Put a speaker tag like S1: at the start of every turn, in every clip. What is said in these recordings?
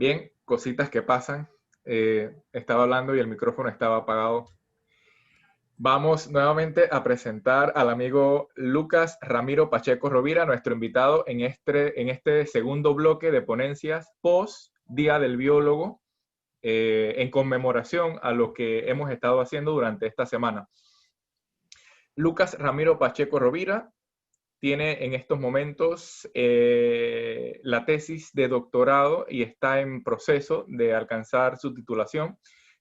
S1: Bien, cositas que pasan. Estaba hablando y el micrófono estaba apagado. Vamos nuevamente a presentar al amigo Lucas Ramiro Pacheco Rovira, nuestro invitado en este segundo bloque de ponencias post Día del Biólogo, en conmemoración a lo que hemos estado haciendo durante esta semana. Lucas Ramiro Pacheco Rovira tiene en estos momentos la tesis de doctorado y está en proceso de alcanzar su titulación,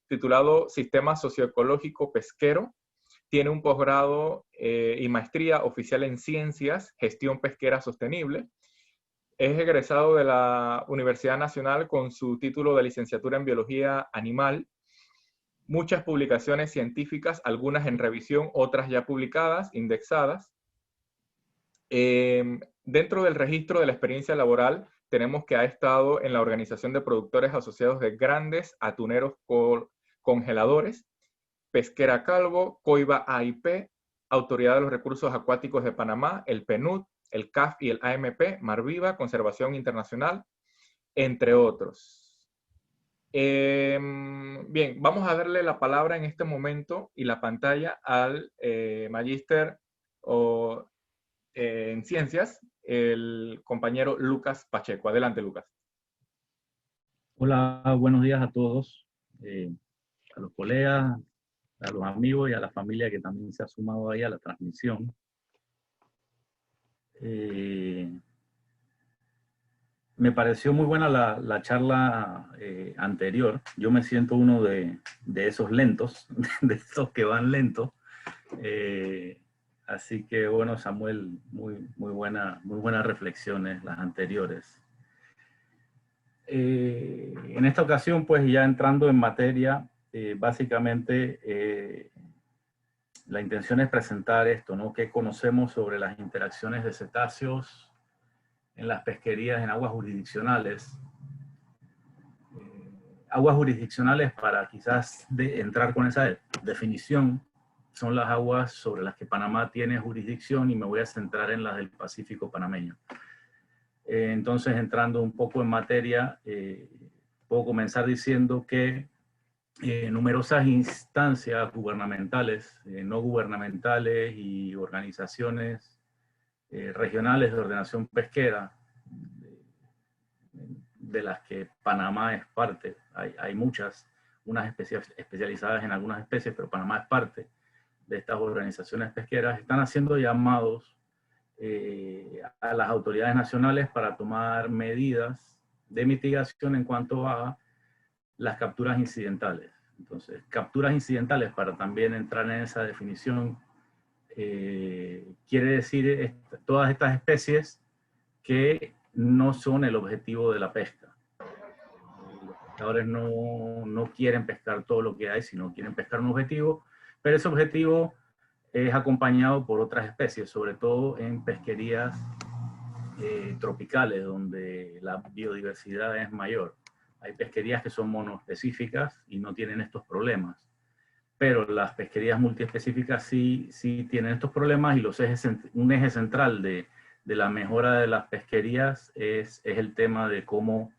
S1: titulado Sistema Socioecológico Pesquero. Tiene un posgrado y maestría oficial en Ciencias, Gestión Pesquera Sostenible. Es egresado de la Universidad Nacional con su título de licenciatura en Biología Animal. Muchas publicaciones científicas, algunas en revisión, otras ya publicadas, indexadas. Dentro del registro de la experiencia laboral, tenemos que ha estado en la Organización de Productores Asociados de Grandes Atuneros Congeladores, Pesquera Calvo, Coiba AIP, Autoridad de los Recursos Acuáticos de Panamá, el PNUD, el CAF y el AMP, Mar Viva, Conservación Internacional, entre otros. Bien, vamos a darle la palabra en este momento y la pantalla al magíster en Ciencias, el compañero Lucas Pacheco. Adelante, Lucas.
S2: Hola, buenos días a todos, a los colegas, a los amigos y a la familia que también se ha sumado ahí a la transmisión. Me pareció muy buena la charla anterior. Yo me siento uno de esos lentos, de esos que van lentos. Así que bueno, Samuel, muy buenas reflexiones las anteriores. En esta ocasión, pues ya entrando en materia, básicamente la intención es presentar esto, ¿no? ¿Qué conocemos sobre las interacciones de cetáceos en las pesquerías en aguas jurisdiccionales? Aguas jurisdiccionales, para quizás entrar con esa definición, son las aguas sobre las que Panamá tiene jurisdicción y me voy a centrar en las del Pacífico panameño. Entonces, entrando un poco en materia, puedo comenzar diciendo que numerosas instancias gubernamentales, no gubernamentales y organizaciones regionales de ordenación pesquera, de las que Panamá es parte, hay muchas, unas especializadas en algunas especies, pero Panamá es parte de estas organizaciones pesqueras, están haciendo llamados a las autoridades nacionales para tomar medidas de mitigación en cuanto a las capturas incidentales. Entonces, capturas incidentales, para también entrar en esa definición, quiere decir todas estas especies que no son el objetivo de la pesca. Los pescadores no quieren pescar todo lo que hay, sino quieren pescar un objetivo, pero ese objetivo es acompañado por otras especies, sobre todo en pesquerías tropicales, donde la biodiversidad es mayor. Hay pesquerías que son monoespecíficas y no tienen estos problemas, pero las pesquerías multiespecíficas sí tienen estos problemas, y un eje central de la mejora de las pesquerías es el tema de cómo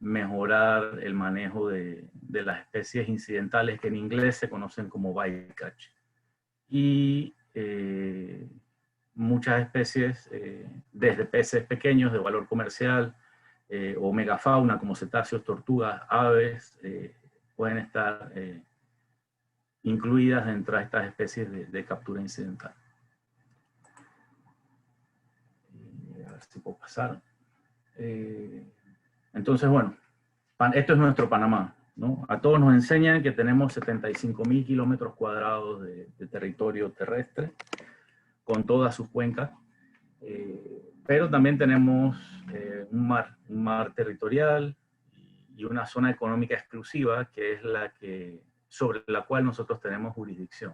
S2: mejorar el manejo de las especies incidentales, que en inglés se conocen como bycatch. Y muchas especies, desde peces pequeños de valor comercial, o megafauna como cetáceos, tortugas, aves, pueden estar incluidas dentro de estas especies de captura incidental. A ver si puedo pasar. Entonces, bueno, esto es nuestro Panamá, ¿no? A todos nos enseñan que tenemos 75.000 kilómetros cuadrados de territorio terrestre, con todas sus cuencas, pero también tenemos un mar territorial y una zona económica exclusiva, que es sobre la cual nosotros tenemos jurisdicción.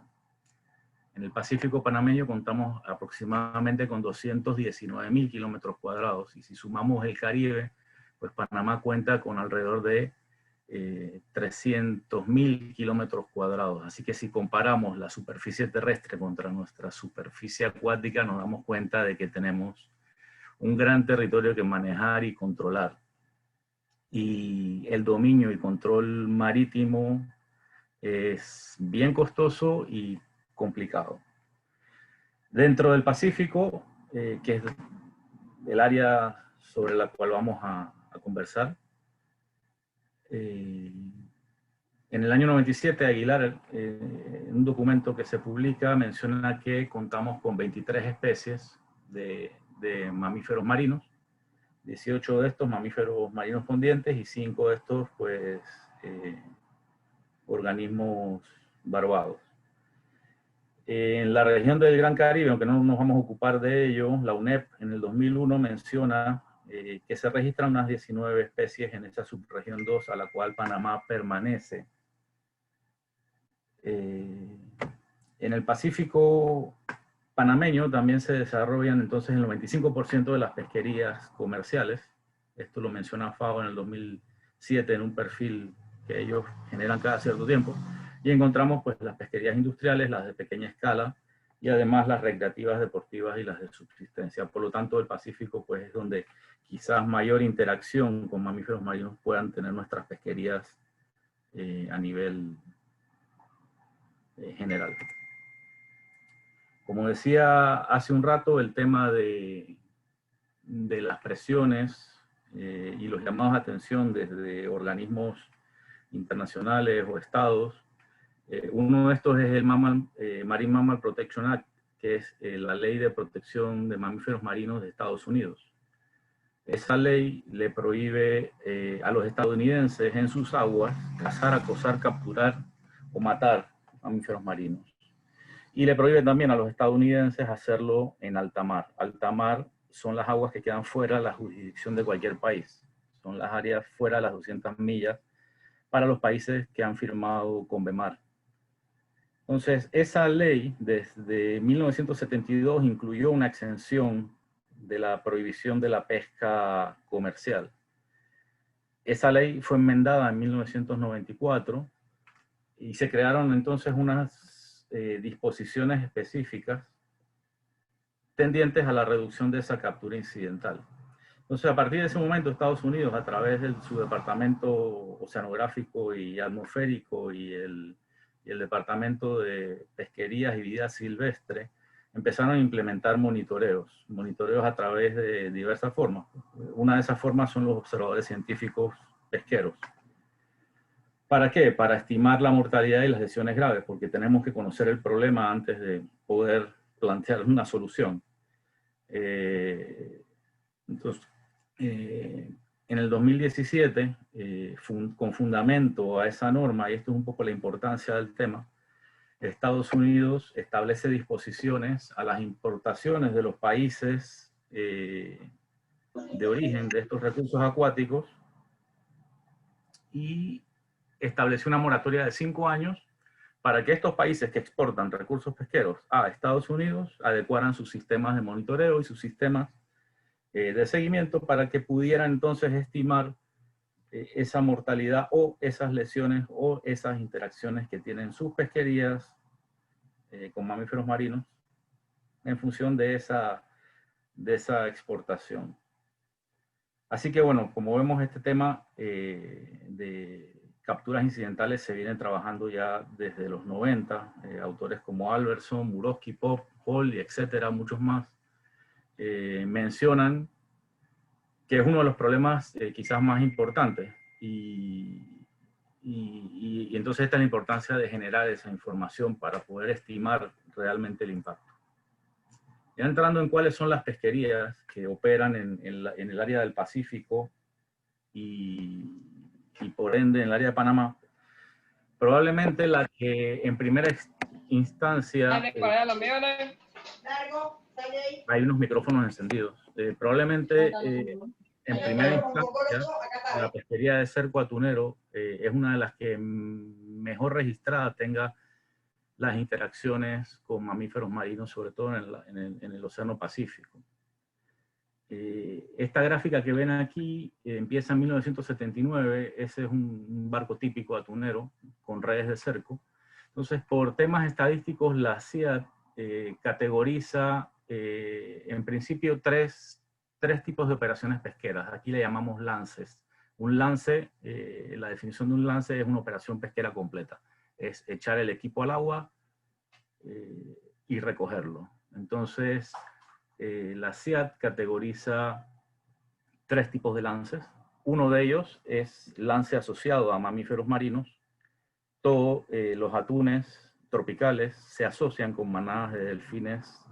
S2: En el Pacífico panameño contamos aproximadamente con 219.000 kilómetros cuadrados, y si sumamos el Caribe, pues Panamá cuenta con alrededor de 300.000 kilómetros cuadrados. Así que si comparamos la superficie terrestre contra nuestra superficie acuática, nos damos cuenta de que tenemos un gran territorio que manejar y controlar. y el dominio y control marítimo es bien costoso y complicado. Dentro del Pacífico, que es el área sobre la cual vamos a conversar, en el año 97, Aguilar, en un documento que se publica, menciona que contamos con 23 especies de mamíferos marinos, 18 de estos mamíferos marinos con dientes y 5 de estos, pues, organismos barbados. En la región del Gran Caribe, aunque no nos vamos a ocupar de ello, la UNEP en el 2001 menciona que se registran unas 19 especies en esa subregión 2 a la cual Panamá permanece. En el Pacífico panameño también se desarrollan entonces el 95% de las pesquerías comerciales. Esto lo menciona FAO en el 2007 en un perfil que ellos generan cada cierto tiempo. Y encontramos pues las pesquerías industriales, las de pequeña escala, y además las recreativas, deportivas y las de subsistencia. Por lo tanto, el Pacífico pues es donde quizás mayor interacción con mamíferos marinos puedan tener nuestras pesquerías a nivel general. Como decía hace un rato, el tema de las presiones y los llamados a atención desde organismos internacionales o estados. Uno de estos es el Marine Mammal Protection Act, que es la ley de protección de mamíferos marinos de Estados Unidos. Esa ley le prohíbe a los estadounidenses en sus aguas cazar, acosar, capturar o matar mamíferos marinos. Y le prohíbe también a los estadounidenses hacerlo en alta mar. Alta mar son las aguas que quedan fuera de la jurisdicción de cualquier país. Son las áreas fuera de las 200 millas para los países que han firmado CONVEMAR. Entonces, esa ley desde 1972 incluyó una exención de la prohibición de la pesca comercial. Esa ley fue enmendada en 1994 y se crearon entonces unas disposiciones específicas tendientes a la reducción de esa captura incidental. Entonces, a partir de ese momento, Estados Unidos, a través de su Departamento Oceanográfico y Atmosférico y el Departamento de Pesquerías y Vida Silvestre, empezaron a implementar monitoreos a través de diversas formas. Una de esas formas son los observadores científicos pesqueros. ¿Para qué? Para estimar la mortalidad y las lesiones graves, porque tenemos que conocer el problema antes de poder plantear una solución. Entonces, en el 2017, con fundamento a esa norma, y esto es un poco la importancia del tema, Estados Unidos establece disposiciones a las importaciones de los países de origen de estos recursos acuáticos y estableció una moratoria de 5 años para que estos países que exportan recursos pesqueros a Estados Unidos adecuaran sus sistemas de monitoreo y sus sistemas de seguimiento para que pudieran entonces estimar esa mortalidad o esas lesiones o esas interacciones que tienen sus pesquerías con mamíferos marinos en función de esa exportación. Así que bueno, como vemos, este tema de capturas incidentales se viene trabajando ya desde los 90. Autores como Albertson, Muroski, Pop, Hall y etcétera, muchos más, mencionan que es uno de los problemas quizás más importantes. Y entonces esta es la importancia de generar esa información para poder estimar realmente el impacto. Ya entrando en cuáles son las pesquerías que operan en el área del Pacífico y por ende en el área de Panamá, probablemente la que en primera instancia... hay unos micrófonos encendidos. Probablemente en primera instancia la pesquería de cerco atunero es una de las que mejor registrada tenga las interacciones con mamíferos marinos, sobre todo en el Océano Pacífico. Esta gráfica que ven aquí empieza en 1979. Ese es un barco típico atunero con redes de cerco. Entonces, por temas estadísticos, la CIAT categoriza en principio tres tipos de operaciones pesqueras. Aquí le llamamos lances. Un lance, la definición de un lance es una operación pesquera completa. Es echar el equipo al agua y recogerlo. Entonces, la CIAT categoriza 3 tipos de lances. Uno de ellos es lance asociado a mamíferos marinos. Todos los atunes tropicales se asocian con manadas de delfines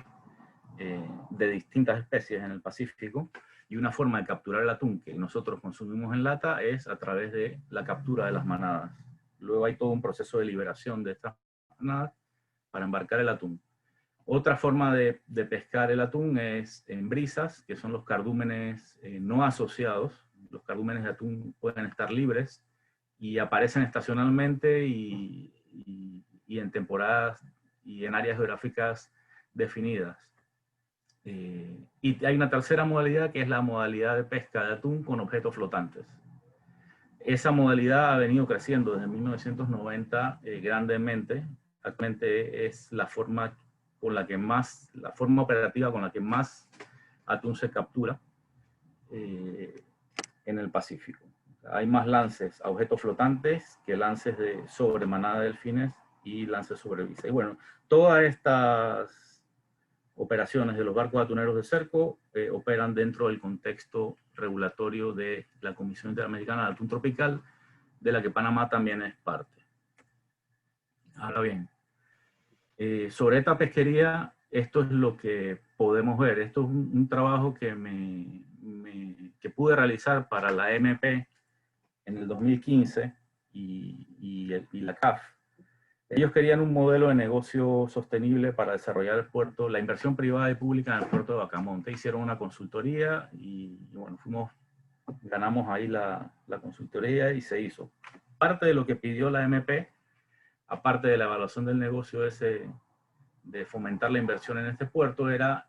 S2: de distintas especies en el Pacífico, y una forma de capturar el atún que nosotros consumimos en lata es a través de la captura de las manadas. Luego hay todo un proceso de liberación de estas manadas para embarcar el atún. Otra forma de pescar el atún es en brisas, que son los cardúmenes no asociados. Los cardúmenes de atún pueden estar libres y aparecen estacionalmente y en temporadas y en áreas geográficas definidas. Y hay una tercera modalidad, que es la modalidad de pesca de atún con objetos flotantes. Esa modalidad ha venido creciendo desde 1990 grandemente. Actualmente es la forma operativa con la que más atún se captura en el Pacífico. Hay más lances a objetos flotantes que lances sobre manada de delfines y lances sobre brisa. Y bueno, todas estas operaciones de los barcos atuneros de cerco operan dentro del contexto regulatorio de la Comisión Interamericana de Atún Tropical, de la que Panamá también es parte. Ahora bien, sobre esta pesquería, esto es lo que podemos ver. Esto es un trabajo que pude realizar para la MP en el 2015 y la CAF. Ellos querían un modelo de negocio sostenible para desarrollar el puerto, la inversión privada y pública en el puerto de Bacamonte. Hicieron una consultoría y bueno, ganamos ahí la consultoría y se hizo. Parte de lo que pidió la MP, aparte de la evaluación del negocio de fomentar la inversión en este puerto, era,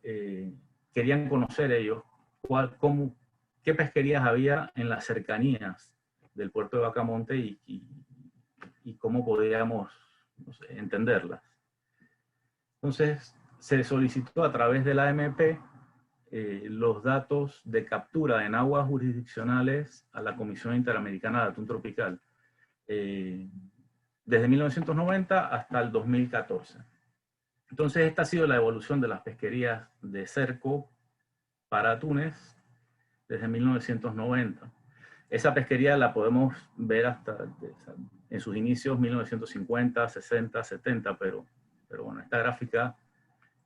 S2: querían conocer ellos qué pesquerías había en las cercanías del puerto de Bacamonte y cómo podíamos, no sé, entenderlas. Entonces, se solicitó a través de la AMP los datos de captura en aguas jurisdiccionales a la Comisión Interamericana de Atún Tropical, desde 1990 hasta el 2014. Entonces, esta ha sido la evolución de las pesquerías de cerco para atunes desde 1990. Esa pesquería la podemos ver hasta en sus inicios, 1950, 60, 70, pero bueno, esta gráfica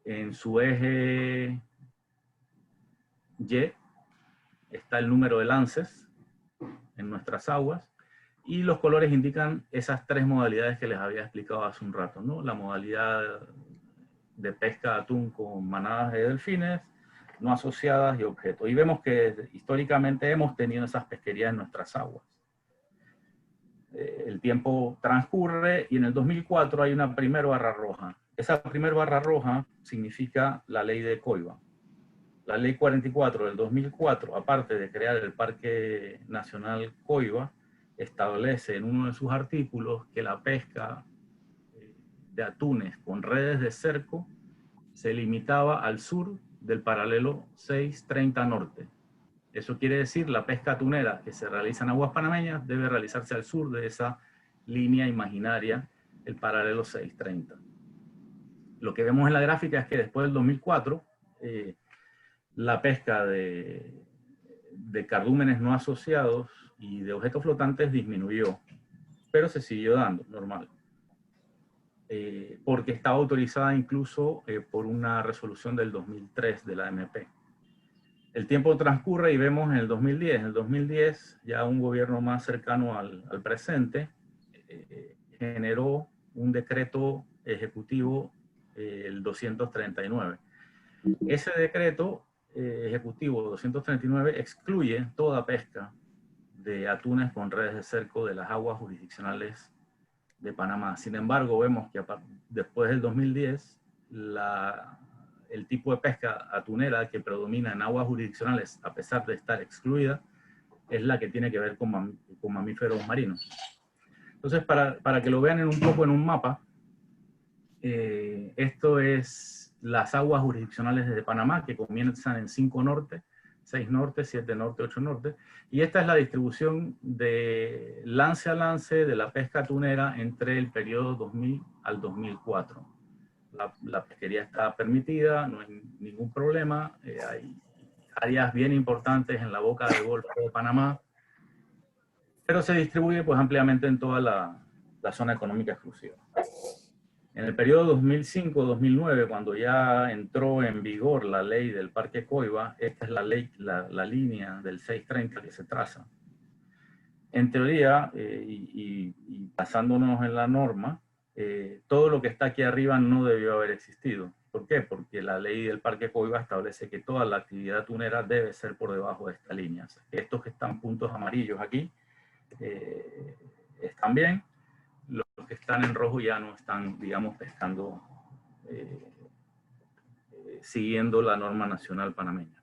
S2: en su eje Y está el número de lances en nuestras aguas, y los colores indican esas 3 modalidades que les había explicado hace un rato, ¿no? La modalidad de pesca de atún con manadas de delfines, no asociadas y objetos. Y vemos que históricamente hemos tenido esas pesquerías en nuestras aguas. El tiempo transcurre y en el 2004 hay una primera barra roja. Esa primera barra roja significa la ley de Coiba. La ley 44 del 2004, aparte de crear el Parque Nacional Coiba, establece en uno de sus artículos que la pesca de atunes con redes de cerco se limitaba al sur del paralelo 630 norte. Eso quiere decir la pesca atunera que se realiza en aguas panameñas debe realizarse al sur de esa línea imaginaria, el paralelo 630. Lo que vemos en la gráfica es que después del 2004, la pesca de cardúmenes no asociados y de objetos flotantes disminuyó, pero se siguió dando, normal. Porque estaba autorizada incluso por una resolución del 2003 de la AMP. El tiempo transcurre y vemos en el 2010. En el 2010, ya un gobierno más cercano al presente generó un decreto ejecutivo, el 239. Ese decreto ejecutivo 239 excluye toda pesca de atunes con redes de cerco de las aguas jurisdiccionales de Panamá. Sin embargo, vemos que después del 2010, el tipo de pesca atunera que predomina en aguas jurisdiccionales, a pesar de estar excluida, es la que tiene que ver con mamíferos marinos. Entonces, para que lo vean un poco en un mapa, esto es las aguas jurisdiccionales de Panamá, que comienzan en 5 Norte, 6 norte, 7 norte, 8 norte. Y esta es la distribución de lance a lance de la pesca atunera entre el periodo 2000 al 2004. La pesquería está permitida, no hay ningún problema. Hay áreas bien importantes en la boca del Golfo de Panamá, pero se distribuye pues ampliamente en toda la zona económica exclusiva. En el periodo 2005-2009, cuando ya entró en vigor la ley del Parque Coiba, esta es la línea del 630 que se traza. En teoría, y basándonos en la norma, todo lo que está aquí arriba no debió haber existido. ¿Por qué? Porque la ley del Parque Coiba establece que toda la actividad atunera debe ser por debajo de esta línea. O sea, estos que están puntos amarillos aquí están bien. Los que están en rojo ya no están, digamos, pescando siguiendo la norma nacional panameña.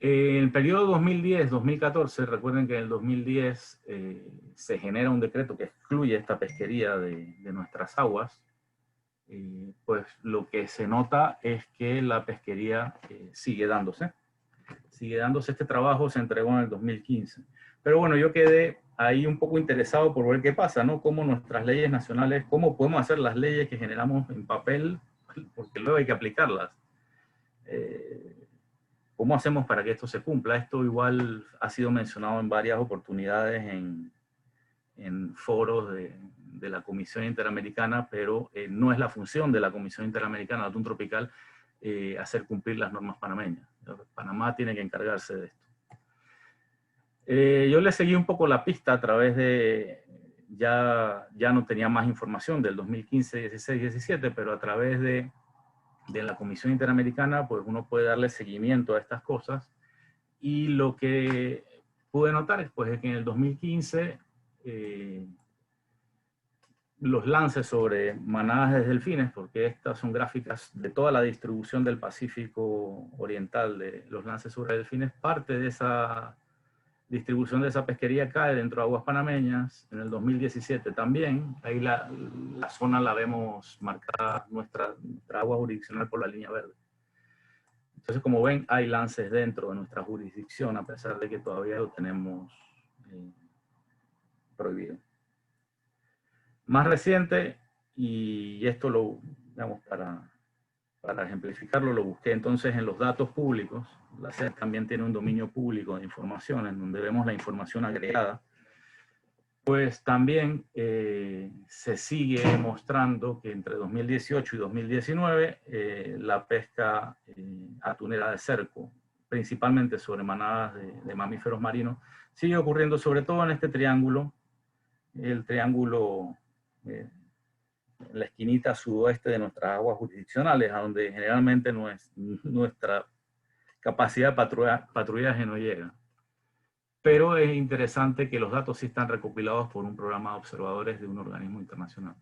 S2: En el periodo 2010-2014, recuerden que en el 2010 se genera un decreto que excluye esta pesquería de nuestras aguas. Pues lo que se nota es que la pesquería sigue dándose. Sigue dándose. Este trabajo se entregó en el 2015. Pero bueno, yo quedé ahí un poco interesado por ver qué pasa, ¿no? Cómo nuestras leyes nacionales, cómo podemos hacer las leyes que generamos en papel, porque luego hay que aplicarlas. ¿Cómo hacemos para que esto se cumpla? Esto igual ha sido mencionado en varias oportunidades en foros de la Comisión Interamericana, pero no es la función de la Comisión Interamericana de Atún Tropical hacer cumplir las normas panameñas. Panamá tiene que encargarse de esto. Yo le seguí un poco la pista a través de, ya no tenía más información del 2015, 16, 17, pero a través de la Comisión Interamericana, pues uno puede darle seguimiento a estas cosas. Y lo que pude notar es, pues, que en el 2015 los lances sobre manadas de delfines, porque estas son gráficas de toda la distribución del Pacífico Oriental de los lances sobre delfines, parte de esa distribución de esa pesquería cae dentro de aguas panameñas. En el 2017 también, ahí la zona la vemos marcada, nuestra agua jurisdiccional por la línea verde. Entonces, como ven, hay lances dentro de nuestra jurisdicción, a pesar de que todavía lo tenemos prohibido. Más reciente, y esto lo, digamos, para ejemplificarlo, lo busqué entonces en los datos públicos. La SED también tiene un dominio público de información, en donde vemos la información agregada. Pues también se sigue mostrando que entre 2018 y 2019 la pesca atunera de cerco, principalmente sobre manadas de mamíferos marinos, sigue ocurriendo sobre todo en este triángulo, el triángulo en la esquinita sudoeste de nuestras aguas jurisdiccionales, a donde generalmente nuestra capacidad de patrullaje no llega. Pero es interesante que los datos sí están recopilados por un programa de observadores de un organismo internacional.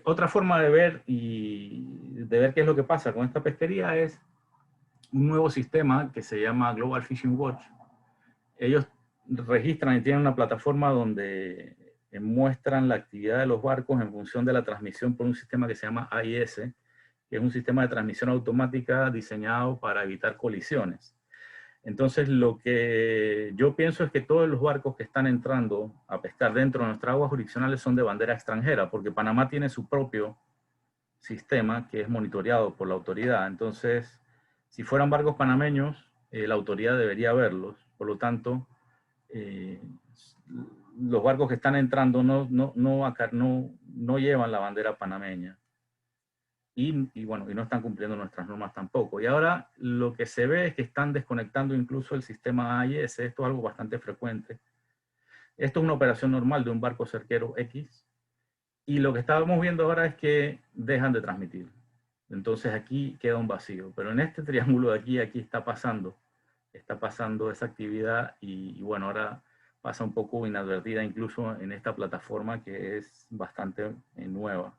S2: Otra forma de ver qué es lo que pasa con esta pesquería es un nuevo sistema que se llama Global Fishing Watch. Ellos registran y tienen una plataforma donde muestran la actividad de los barcos en función de la transmisión por un sistema que se llama AIS, que es un sistema de transmisión automática diseñado para evitar colisiones. Entonces, lo que yo pienso es que todos los barcos que están entrando a pescar dentro de nuestras aguas jurisdiccionales son de bandera extranjera, porque Panamá tiene su propio sistema que es monitoreado por la autoridad. Entonces, si fueran barcos panameños, la autoridad debería verlos. Por lo tanto, los barcos que están entrando no llevan la bandera panameña. Y bueno, y no están cumpliendo nuestras normas tampoco. Y ahora lo que se ve es que están desconectando incluso el sistema AIS. Esto es algo bastante frecuente. Esto es una operación normal de un barco cerquero X. Y lo que estábamos viendo ahora es que dejan de transmitir. Entonces aquí queda un vacío. Pero en este triángulo de aquí está pasando esa actividad y bueno, ahora pasa un poco inadvertida incluso en esta plataforma que es bastante nueva.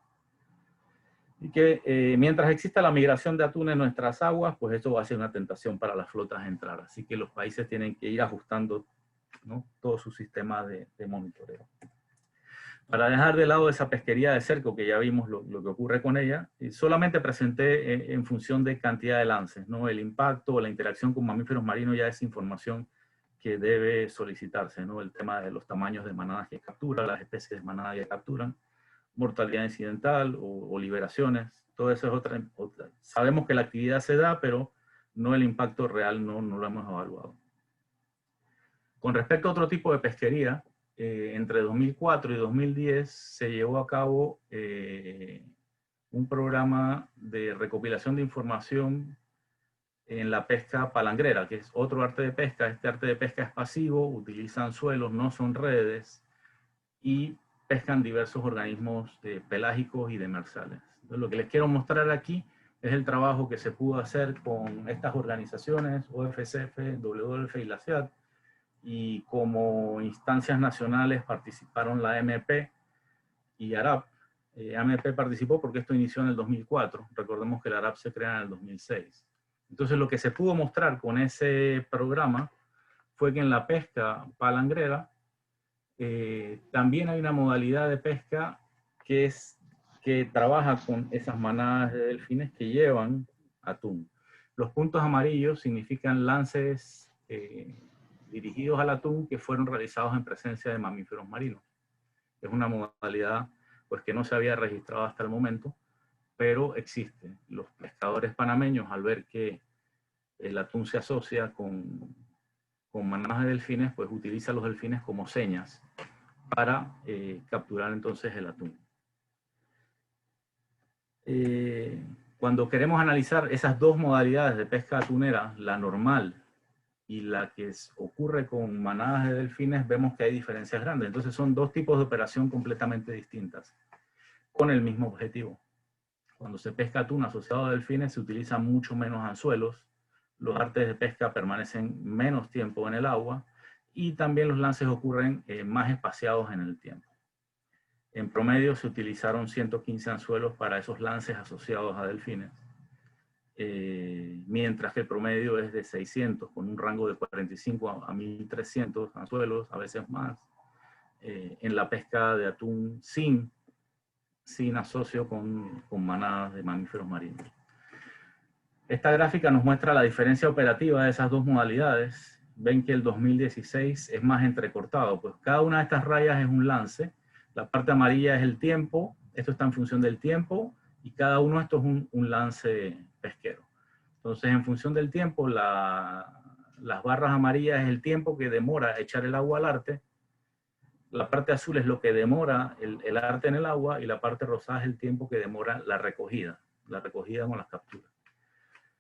S2: Y que mientras exista la migración de atún en nuestras aguas, pues esto va a ser una tentación para las flotas entrar. Así que los países tienen que ir ajustando, ¿no?, todo su sistema de monitoreo. Para dejar de lado esa pesquería de cerco, que ya vimos lo que ocurre con ella, solamente presenté en función de cantidad de lances, ¿no? El impacto o la interacción con mamíferos marinos ya es información que debe solicitarse, ¿no? El tema de los tamaños de manadas que capturan, las especies de manadas que capturan, mortalidad incidental o liberaciones, todo eso es otra. Sabemos que la actividad se da, pero no el impacto real, no lo hemos evaluado. Con respecto a otro tipo de pesquería, entre 2004 y 2010 se llevó a cabo un programa de recopilación de información en la pesca palangrera, que es otro arte de pesca. Este arte de pesca es pasivo, utilizan anzuelos, no son redes, y pescan diversos organismos pelágicos y demersales. Entonces, lo que les quiero mostrar aquí es el trabajo que se pudo hacer con estas organizaciones, OFCF, WWF y la CIAT, y como instancias nacionales participaron la AMP y ARAP. AMP participó porque esto inició en el 2004, recordemos que la ARAP se crea en el 2006. Entonces lo que se pudo mostrar con ese programa fue que en la pesca palangrera también hay una modalidad de pesca que trabaja con esas manadas de delfines que llevan atún. Los puntos amarillos significan lances dirigidos al atún que fueron realizados en presencia de mamíferos marinos. Es una modalidad pues, que no se había registrado hasta el momento, pero existe. Los pescadores panameños, al ver que el atún se asocia con manadas de delfines, pues utiliza los delfines como señas para capturar entonces el atún. Cuando queremos analizar esas dos modalidades de pesca atunera, la normal y la que ocurre con manadas de delfines, vemos que hay diferencias grandes. Entonces son dos tipos de operación completamente distintas, con el mismo objetivo. Cuando se pesca atún asociado a delfines, se utilizan mucho menos anzuelos, los artes de pesca permanecen menos tiempo en el agua, y también los lances ocurren más espaciados en el tiempo. En promedio se utilizaron 115 anzuelos para esos lances asociados a delfines, mientras que el promedio es de 600, con un rango de 45 a 1300 anzuelos, a veces más, en la pesca de atún sin asocio con manadas de mamíferos marinos. Esta gráfica nos muestra la diferencia operativa de esas dos modalidades. Ven que el 2016 es más entrecortado, pues cada una de estas rayas es un lance. La parte amarilla es el tiempo, esto está en función del tiempo, y cada uno de estos es un lance pesquero. Entonces, en función del tiempo, las barras amarillas es el tiempo que demora echar el agua al arte, la parte azul es lo que demora el arte en el agua, y la parte rosada es el tiempo que demora la recogida con las capturas.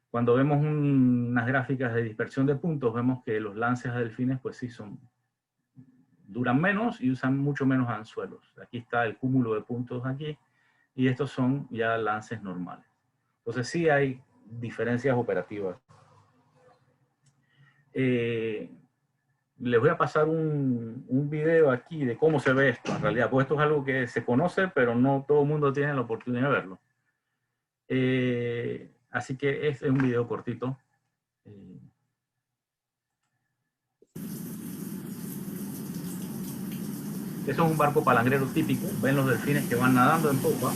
S2: Cuando vemos unas gráficas de dispersión de puntos, vemos que los lances a delfines, pues sí, duran menos y usan mucho menos anzuelos. Aquí está el cúmulo de puntos aquí, y estos son ya lances normales. Entonces sí hay diferencias operativas. Les voy a pasar un video aquí de cómo se ve esto en realidad, porque esto es algo que se conoce, pero no todo el mundo tiene la oportunidad de verlo. Así que este es un video cortito. Eso es un barco palangrero típico. Ven los delfines que van nadando en popa.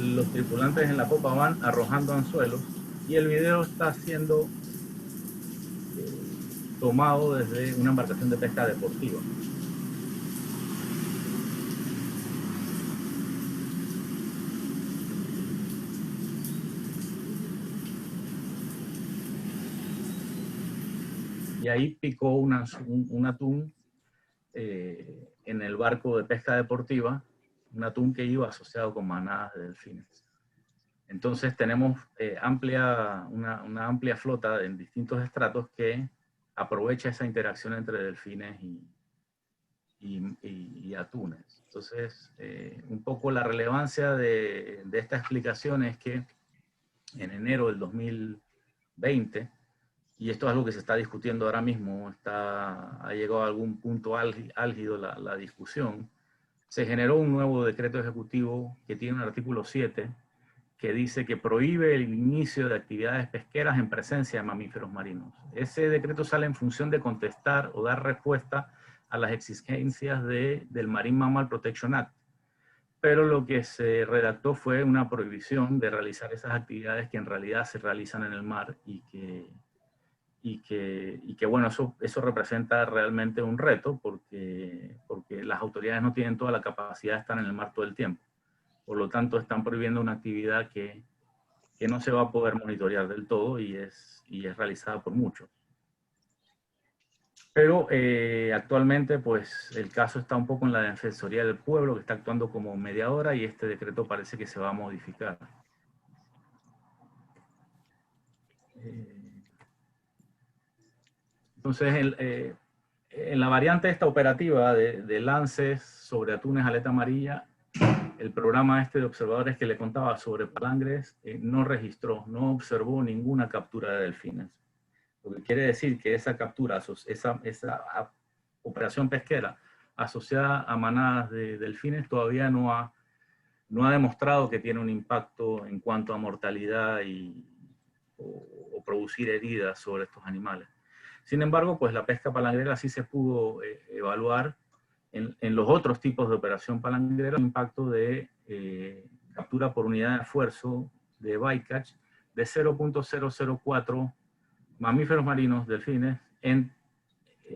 S2: Los tripulantes en la popa van arrojando anzuelos. Y el video está siendo tomado desde una embarcación de pesca deportiva. Y ahí picó un atún en el barco de pesca deportiva, un atún que iba asociado con manadas de delfines. Entonces tenemos una amplia flota en distintos estratos que aprovecha esa interacción entre delfines y atunes. Entonces, un poco la relevancia de esta explicación es que en enero del 2020, y esto es algo que se está discutiendo ahora mismo, ha llegado a algún punto álgido la discusión, se generó un nuevo decreto ejecutivo que tiene un artículo 7 que dice que prohíbe el inicio de actividades pesqueras en presencia de mamíferos marinos. Ese decreto sale en función de contestar o dar respuesta a las exigencias del Marine Mammal Protection Act. Pero lo que se redactó fue una prohibición de realizar esas actividades que en realidad se realizan en el mar y que bueno, eso representa realmente un reto porque las autoridades no tienen toda la capacidad de estar en el mar todo el tiempo. Por lo tanto, están prohibiendo una actividad que no se va a poder monitorear del todo y es realizada por muchos. Pero actualmente, pues, el caso está un poco en la Defensoría del Pueblo, que está actuando como mediadora, y este decreto parece que se va a modificar. Entonces, en la variante esta operativa de lances sobre atunes aleta amarilla, el programa este de observadores que le contaba sobre palangres no registró, no observó ninguna captura de delfines. Lo que quiere decir que esa captura, esa operación pesquera asociada a manadas de delfines todavía no ha demostrado que tiene un impacto en cuanto a mortalidad o producir heridas sobre estos animales. Sin embargo, pues la pesca palangrera sí se pudo evaluar en los otros tipos de operación palangrera el impacto de captura por unidad de esfuerzo de bycatch de 0.004 mamíferos marinos, delfines,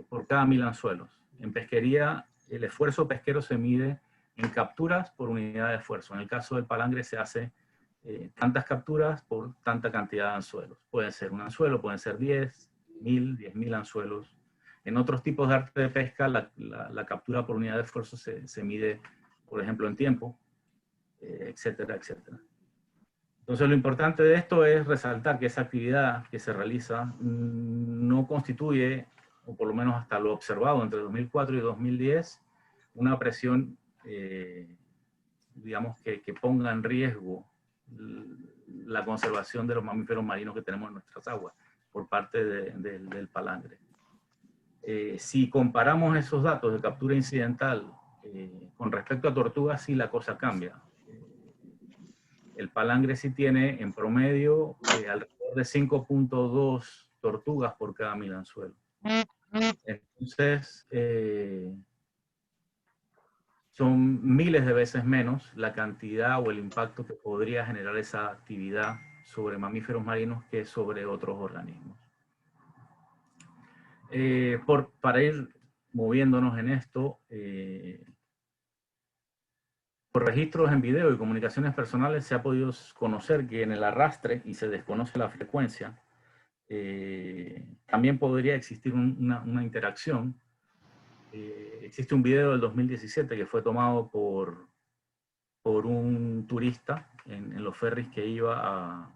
S2: por cada 1000 anzuelos. En pesquería, el esfuerzo pesquero se mide en capturas por unidad de esfuerzo. En el caso del palangre se hace tantas capturas por tanta cantidad de anzuelos. Pueden ser un anzuelo, pueden ser 10.000 anzuelos. En otros tipos de arte de pesca, la captura por unidad de esfuerzo se mide, por ejemplo, en tiempo, etcétera, etcétera. Entonces, lo importante de esto es resaltar que esa actividad que se realiza no constituye, o por lo menos hasta lo observado entre 2004 y 2010, una presión, digamos, que ponga en riesgo la conservación de los mamíferos marinos que tenemos en nuestras aguas por parte del palangre. Si comparamos esos datos de captura incidental con respecto a tortugas, sí la cosa cambia. El palangre sí tiene en promedio alrededor de 5.2 tortugas por cada 1000 anzuelos. Entonces, son miles de veces menos la cantidad o el impacto que podría generar esa actividad sobre mamíferos marinos que sobre otros organismos. Para ir moviéndonos en esto, por registros en video y comunicaciones personales se ha podido conocer que en el arrastre, y se desconoce la frecuencia, también podría existir una interacción. Existe un video del 2017 que fue tomado por un turista en los ferries que iba a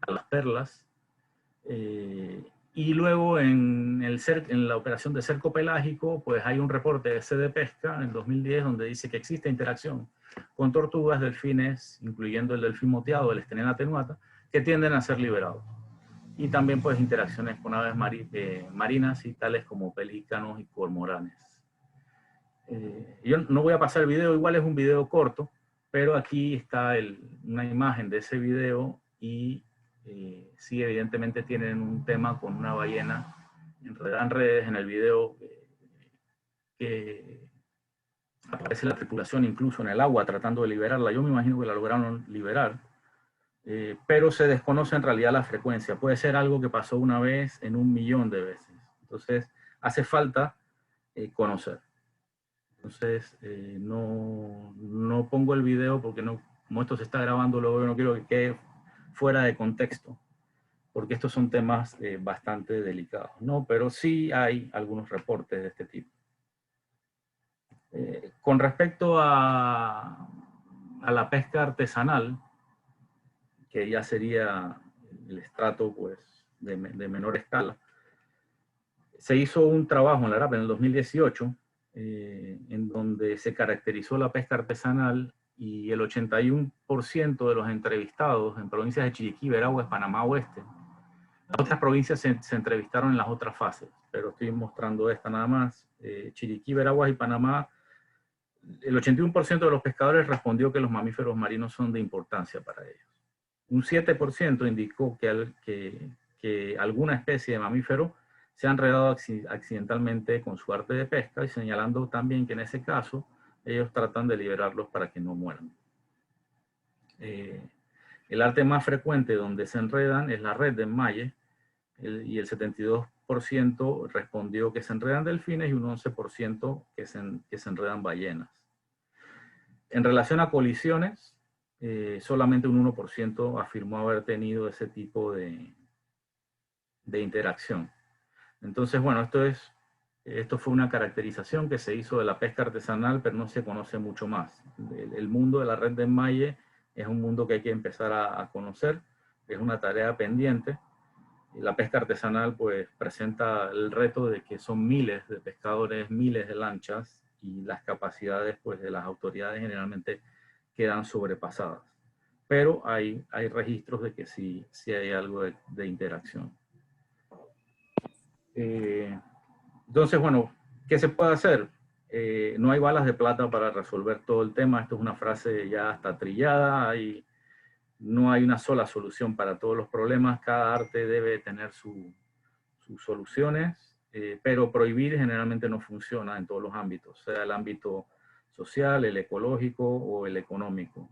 S2: Las Perlas. Y luego en la operación de cerco pelágico, pues hay un reporte de CD Pesca en 2010 donde dice que existe interacción con tortugas, delfines, incluyendo el delfín moteado, el Estenella atenuata, que tienden a ser liberados. Y también pues interacciones con aves marinas y tales como pelícanos y cormoranes. Yo no voy a pasar el video, igual es un video corto, pero aquí está una imagen de ese video y sí, evidentemente tienen un tema con una ballena enredada en redes. En el video que aparece la tripulación incluso en el agua tratando de liberarla. Yo me imagino que la lograron liberar, pero se desconoce en realidad la frecuencia. Puede ser algo que pasó una vez en 1.000.000 de veces. Entonces, hace falta conocer. Entonces, no pongo el video porque como esto se está grabando, luego yo no quiero que quede fuera de contexto, porque estos son temas bastante delicados, ¿no? Pero sí hay algunos reportes de este tipo. Con respecto a la pesca artesanal, que ya sería el estrato pues, de menor escala, se hizo un trabajo en la ARAP en el 2018, en donde se caracterizó la pesca artesanal y el 81% de los entrevistados en provincias de Chiriquí, Veraguas, Panamá Oeste. Las otras provincias se entrevistaron en las otras fases, pero estoy mostrando esta nada más. Chiriquí, Veraguas y Panamá, el 81% de los pescadores respondió que los mamíferos marinos son de importancia para ellos. Un 7% indicó que alguna especie de mamífero se ha enredado accidentalmente con su arte de pesca y señalando también que en ese caso ellos tratan de liberarlos para que no mueran. El arte más frecuente donde se enredan es la red de enmalle, y el 72% respondió que se enredan delfines y un 11% que se enredan ballenas. En relación a colisiones, solamente un 1% afirmó haber tenido ese tipo de interacción. Entonces, bueno, esto fue una caracterización que se hizo de la pesca artesanal, pero no se conoce mucho más. El mundo de la red de enmalle es un mundo que hay que empezar a conocer, es una tarea pendiente. La pesca artesanal pues presenta el reto de que son miles de pescadores, miles de lanchas, y las capacidades pues de las autoridades generalmente quedan sobrepasadas. Pero hay registros de que sí hay algo de interacción. Entonces, bueno, ¿qué se puede hacer? No hay balas de plata para resolver todo el tema. Esto es una frase ya hasta trillada. No hay una sola solución para todos los problemas. Cada arte debe tener sus soluciones, pero prohibir generalmente no funciona en todos los ámbitos, sea el ámbito social, el ecológico o el económico.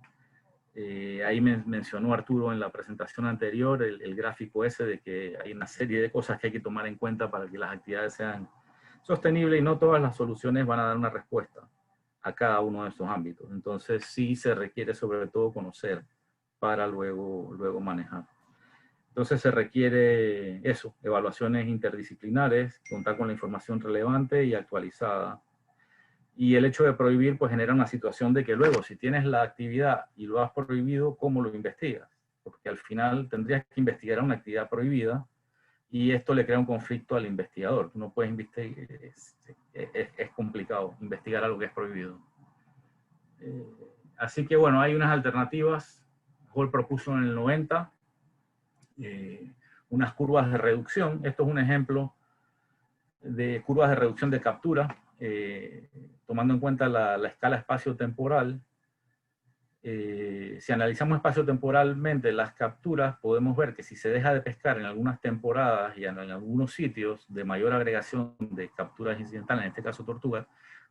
S2: Ahí mencionó Arturo en la presentación anterior el gráfico ese de que hay una serie de cosas que hay que tomar en cuenta para que las actividades sean sostenibles, y no todas las soluciones van a dar una respuesta a cada uno de estos ámbitos. Entonces sí se requiere sobre todo conocer para luego manejar. Entonces se requiere eso, evaluaciones interdisciplinares, contar con la información relevante y actualizada. Y el hecho de prohibir pues genera una situación de que luego, si tienes la actividad y lo has prohibido, ¿cómo lo investigas? Porque al final tendrías que investigar una actividad prohibida y esto le crea un conflicto al investigador. No puedes investigar, es complicado investigar algo que es prohibido. Así que bueno, hay unas alternativas. Hall propuso en el 90 unas curvas de reducción. Esto es un ejemplo de curvas de reducción de captura, tomando en cuenta la escala espacio-temporal. Si analizamos espacio-temporalmente las capturas, podemos ver que si se deja de pescar en algunas temporadas y en algunos sitios de mayor agregación de capturas incidentales, en este caso tortugas,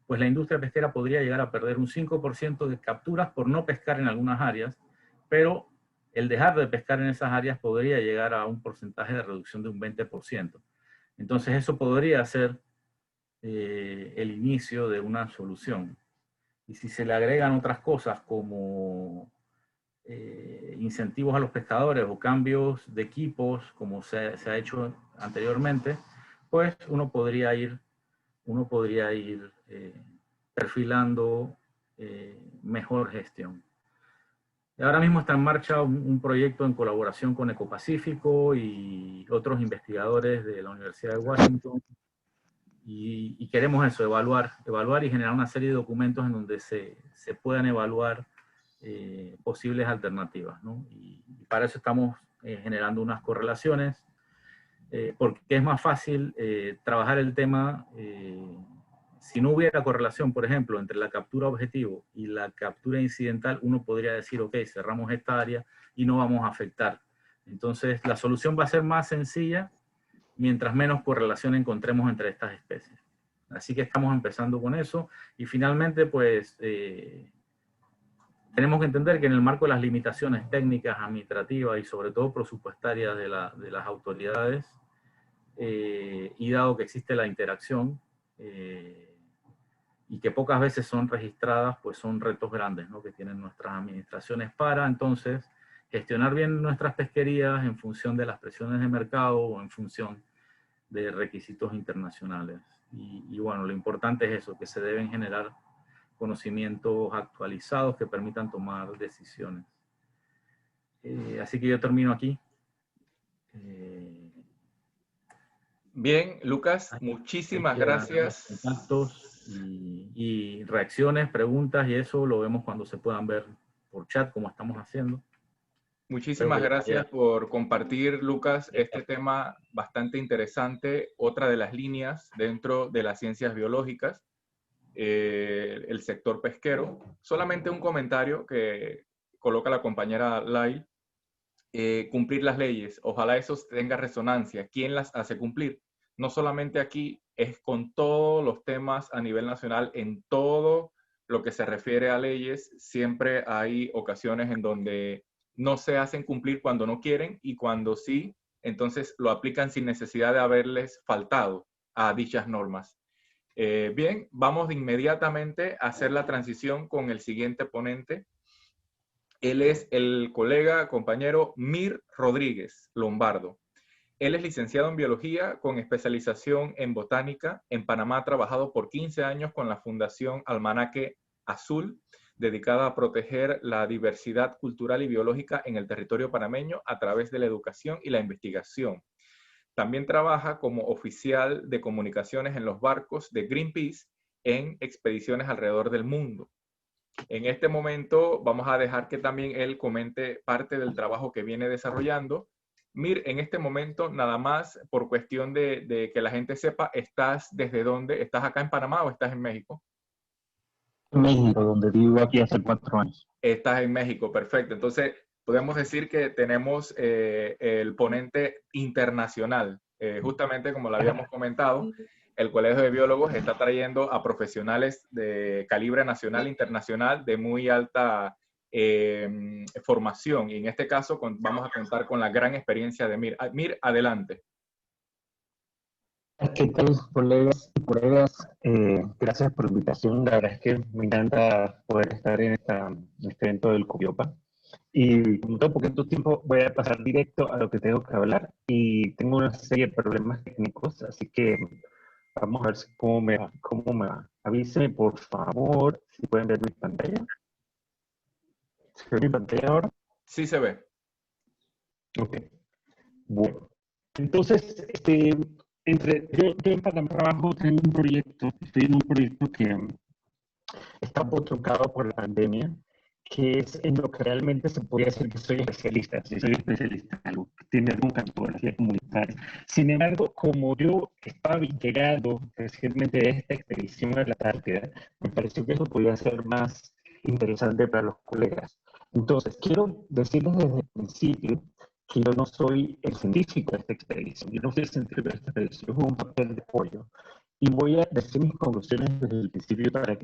S2: pues la industria pesquera podría llegar a perder un 5% de capturas por no pescar en algunas áreas, pero el dejar de pescar en esas áreas podría llegar a un porcentaje de reducción de un 20%. Entonces eso podría ser el inicio de una solución. Y si se le agregan otras cosas como incentivos a los pescadores o cambios de equipos, como se ha hecho anteriormente, pues uno podría ir perfilando mejor gestión. Ahora mismo está en marcha un proyecto en colaboración con Ecopacífico y otros investigadores de la Universidad de Washington, y queremos eso, evaluar y generar una serie de documentos en donde se puedan evaluar posibles alternativas, ¿no? Y para eso estamos generando unas correlaciones, porque es más fácil trabajar el tema si no hubiera correlación, por ejemplo, entre la captura objetivo y la captura incidental. Uno podría decir, ok, cerramos esta área y no vamos a afectar. Entonces, la solución va a ser más sencilla mientras menos correlación encontremos entre estas especies. Así que estamos empezando con eso. Y finalmente, pues, tenemos que entender que en el marco de las limitaciones técnicas, administrativas y sobre todo presupuestarias de las autoridades, y dado que existe la interacción, y que pocas veces son registradas, pues son retos grandes, ¿no?, que tienen nuestras administraciones para entonces gestionar bien nuestras pesquerías en función de las presiones de mercado o en función de requisitos internacionales. Y bueno, lo importante es eso, que se deben generar conocimientos actualizados que permitan tomar decisiones. Así que yo termino aquí.
S1: Bien, Lucas, muchísimas gracias.
S2: Contactos y reacciones, preguntas, y eso lo vemos cuando se puedan ver por chat, como estamos haciendo.
S1: Muchísimas gracias por compartir, Lucas, este tema bastante interesante, otra de las líneas dentro de las ciencias biológicas, el sector pesquero. Solamente un comentario que coloca la compañera Lai, cumplir las leyes. Ojalá eso tenga resonancia. ¿Quién las hace cumplir? no solamente aquí, es con todos los temas a nivel nacional, en todo lo que se refiere a leyes, siempre hay ocasiones en donde no se hacen cumplir cuando no quieren y cuando sí, entonces lo aplican sin necesidad de haberles faltado a dichas normas. Bien, vamos inmediatamente a hacer la transición con el siguiente ponente. Él es el colega, compañero Mir Rodríguez Lombardo. Él es licenciado en biología con especialización en botánica. En Panamá ha trabajado por 15 años con la Fundación Almanaque Azul, dedicada a proteger la diversidad cultural y biológica en el territorio panameño a través de la educación y la investigación. También trabaja como oficial de comunicaciones en los barcos de Greenpeace en expediciones alrededor del mundo. En este momento vamos a dejar que también él comente parte del trabajo que viene desarrollando. Mir, en este momento, nada más por cuestión de que la gente sepa, ¿estás desde dónde? ¿Estás acá en Panamá o estás en México?
S3: México, donde vivo aquí hace 4 años.
S1: Estás en México, perfecto. Entonces, podemos decir que tenemos el ponente internacional. Justamente como lo habíamos comentado, el Colegio de Biólogos está trayendo a profesionales de calibre nacional e internacional de muy alta formación. Y en este caso vamos a contar con la gran experiencia de Mir. Mir, adelante.
S3: ¿Qué tal, colegas y colegas? Gracias por la invitación. La verdad es que me encanta poder estar en este evento del Copiopa. Y con todo poquito tiempo voy a pasar directo a lo que tengo que hablar. Y tengo una serie de problemas técnicos, así que vamos a ver cómo me va. Avísenme, por favor, si pueden ver mi pantalla. ¿Se ve mi pantalla ahora?
S1: Sí se ve.
S3: Ok. Bueno. Entonces, yo en Panamá trabajo en un proyecto, estoy en un proyecto que está un poco truncado por la pandemia, que es en lo que realmente se podría decir que soy especialista, si soy especialista en algo que tiene algún cartografía comunitaria. Sin embargo, como yo estaba integrado recientemente de esta expedición a la Antártida, me pareció que eso podía ser más interesante para los colegas. Entonces, quiero decirles desde el principio que yo no soy el científico de esta expedición, yo no soy el científico de esta expedición, yo juego un papel de apoyo. Y voy a decir mis conclusiones desde el principio para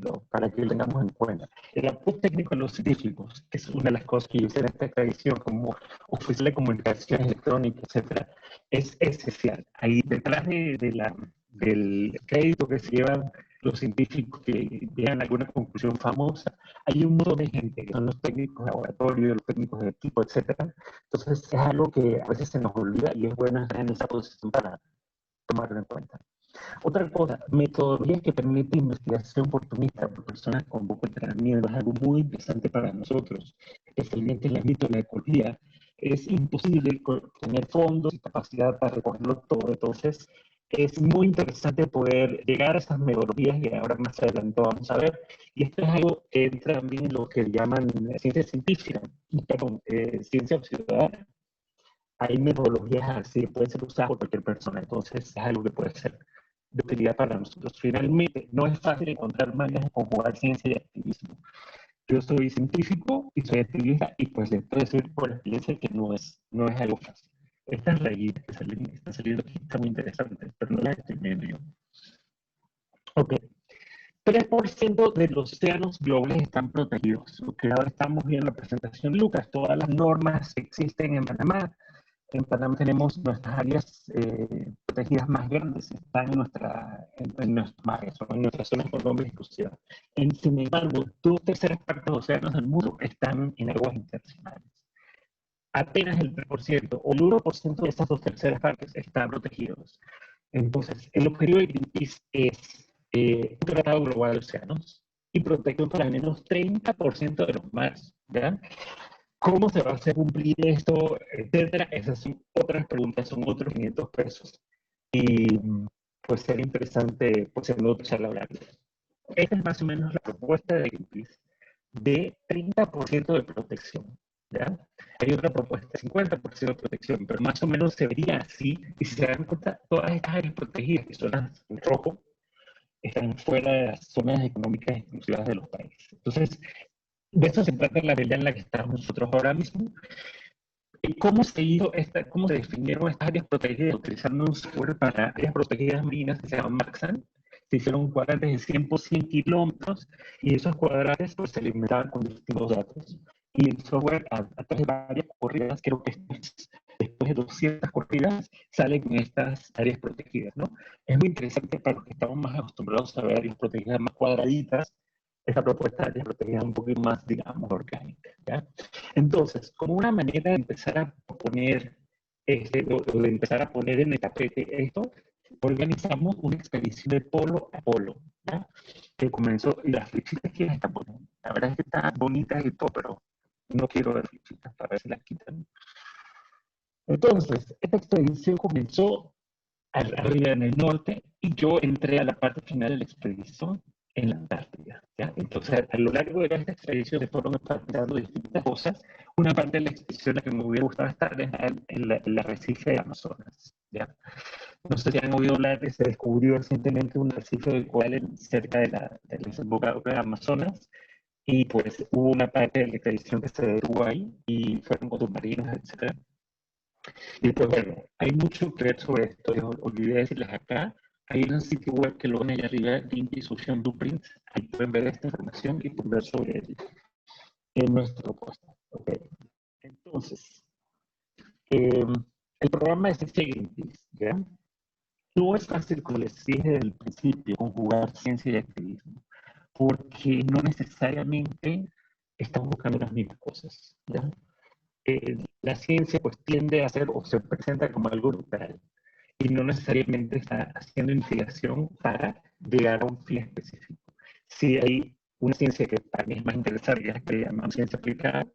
S3: que lo tengamos en cuenta. El apoyo técnico a los científicos, que es una de las cosas que yo hice en esta expedición como oficial de comunicación electrónica, etcétera, es esencial. Ahí detrás del crédito que se llevan los científicos que llegan a alguna conclusión famosa, hay un montón de gente, que son los técnicos de laboratorio, los técnicos de equipo, etcétera. Entonces es algo que a veces se nos olvida y es bueno estar en esa posición para tomarlo en cuenta. Otra cosa, metodología que permite investigación oportunista por personas con poco entrenamiento es algo muy interesante para nosotros, especialmente en el ámbito de la ecología. Es imposible tener fondos y capacidad para recogerlo todo, entonces es muy interesante poder llegar a esas metodologías y ahora más adelante vamos a ver. Y esto es algo que entra también en lo que llaman ciencia científica, perdón, ciencia ciudadana. Hay metodologías así, pueden ser usadas por cualquier persona, entonces es algo que puede ser de utilidad para nosotros. Finalmente, no es fácil encontrar maneras de conjugar ciencia y activismo. Yo soy científico y soy activista y pues les puedo decir por experiencia que no es algo fácil. Estas rayitas que están saliendo aquí están muy interesantes, pero no las estoy viendo yo. Ok. 3% de los océanos globales están protegidos. Lo que ahora estamos viendo en la presentación, Lucas, todas las normas que existen en Panamá. En Panamá tenemos nuestras áreas protegidas más grandes, están en nuestros mares, en nuestras zonas económicas exclusivas. Sin embargo, 2/3 de los océanos del mundo están en aguas internacionales. Apenas el 3% o el 1% de esas 2/3 están protegidos. Entonces, el objetivo de Greenpeace es un tratado global de océanos y protección para al menos 30% de los mares, ¿verdad? ¿Cómo se va a hacer cumplir esto, etcétera? Esas son otras preguntas, son otros 500 pesos. Y pues sería interesante, pues en otro charla hablar. Esta es más o menos la propuesta de Greenpeace de 30% de protección, ¿ya? Hay otra propuesta de 50% de protección, pero más o menos se vería así. Y si se dan cuenta, todas estas áreas protegidas, que son las en rojo, están fuera de las zonas económicas exclusivas de los países. Entonces, de eso se trata la realidad en la que estamos nosotros ahora mismo. ¿Y cómo se hizo cómo se definieron estas áreas protegidas? Utilizando un software para áreas protegidas marinas que se llama Maxan. Se hicieron cuadrantes de 100 por 100 kilómetros y esos cuadrantes pues, se alimentaban con distintos datos. Y el software, a través de varias corridas, creo que después de 200 corridas, salen en estas áreas protegidas, ¿no? Es muy interesante para los que estamos más acostumbrados a ver áreas protegidas más cuadraditas, esta propuesta de áreas protegidas un poquito más, digamos, orgánica, ¿ya? Entonces, como una manera de empezar a poner, o de empezar a poner en el tapete esto, organizamos una expedición de polo a polo, ¿ya? Que comenzó, y las flechitas que están poniendo, la verdad es que están bonitas y todo, pero no quiero ver flechitas para ver si las quitan. Entonces, esta expedición comenzó arriba en el norte y yo entré a la parte final de la expedición en la Antártida, ¿ya? Entonces, a lo largo de esta expedición se fueron planteando distintas cosas. Una parte de la expedición la que me hubiera gustado estar es el arrecife de Amazonas, ¿ya? No sé si han oído hablar, se descubrió recientemente un arrecife del coral cerca de la desembocadura de Amazonas y pues hubo una parte de la expedición que se detuvo ahí y fueron con submarinos, etc. Y pues bueno, hay mucho que ver sobre esto. Olvidé decirles acá, hay un sitio web que lo ven allá arriba, Greenpeace Ocean Blueprints. Ahí pueden ver esta información y pueden ver sobre nuestra propuesta. Okay. Entonces, el programa de ciencia de Greenpeace, ¿ya? No es fácil, como les dije desde el principio, conjugar ciencia y activismo, porque no necesariamente estamos buscando las mismas cosas, ¿ya? La ciencia pues tiende a ser o se presenta como algo brutal y no necesariamente está haciendo investigación para llegar a un fin específico. Si hay una ciencia que para mí es más interesante, ya que llamamos ciencia aplicada,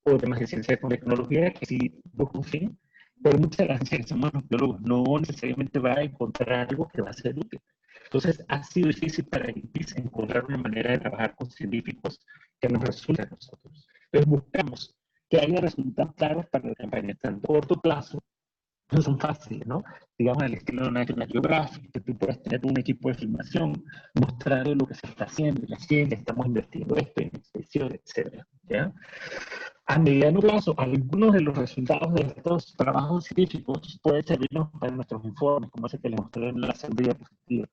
S3: o temas de ciencia con tecnología, que sí busca un fin, pero muchas de las ciencias que somos los biólogos no necesariamente va a encontrar algo que va a ser útil. Entonces, ha sido difícil para Greenpeace encontrar una manera de trabajar con científicos que nos resulte a nosotros. Entonces, buscamos que haya resultados claros para la campaña, tanto a corto plazo, no son fáciles, ¿no? Digamos, al estilo de una National Geographic, que tú puedas tener un equipo de filmación, mostrar lo que se está haciendo en la ciencia, estamos investigando esto en expedición, etc. ¿Ya? A mediano plazo, algunos de los resultados de estos trabajos científicos pueden servirnos para nuestros informes, como ese que les mostré en la segunda diapositiva,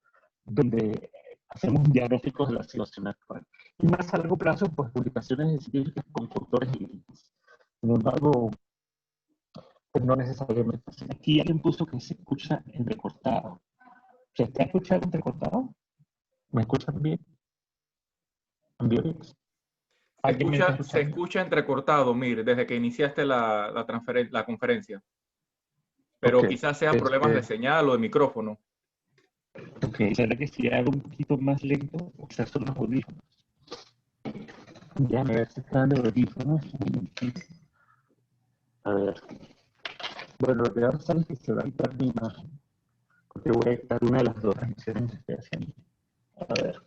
S3: donde hacemos un diagnóstico de la situación actual. Y más a largo plazo, pues publicaciones científicas con autores líderes. Sin embargo, pues no necesariamente. Aquí alguien puso que se escucha entrecortado. ¿Se está escuchando entrecortado? ¿Me escuchan bien? ¿Bien? ¿Alguien me está
S1: Se
S3: escuchando?
S1: escucha entrecortado, Mir, desde que iniciaste la conferencia.
S3: Ok.
S1: Pero quizás sean problemas de señal o de micrófono.
S3: Ok, ¿será que si hago un poquito más lento, o quizás son los audífonos? Ya me voy acercando los audífonos. A ver. Bueno, lo que va a pasar es que se va a quitar mi imagen, porque voy a quitar una de las dos transmisiones que estoy haciendo. A ver.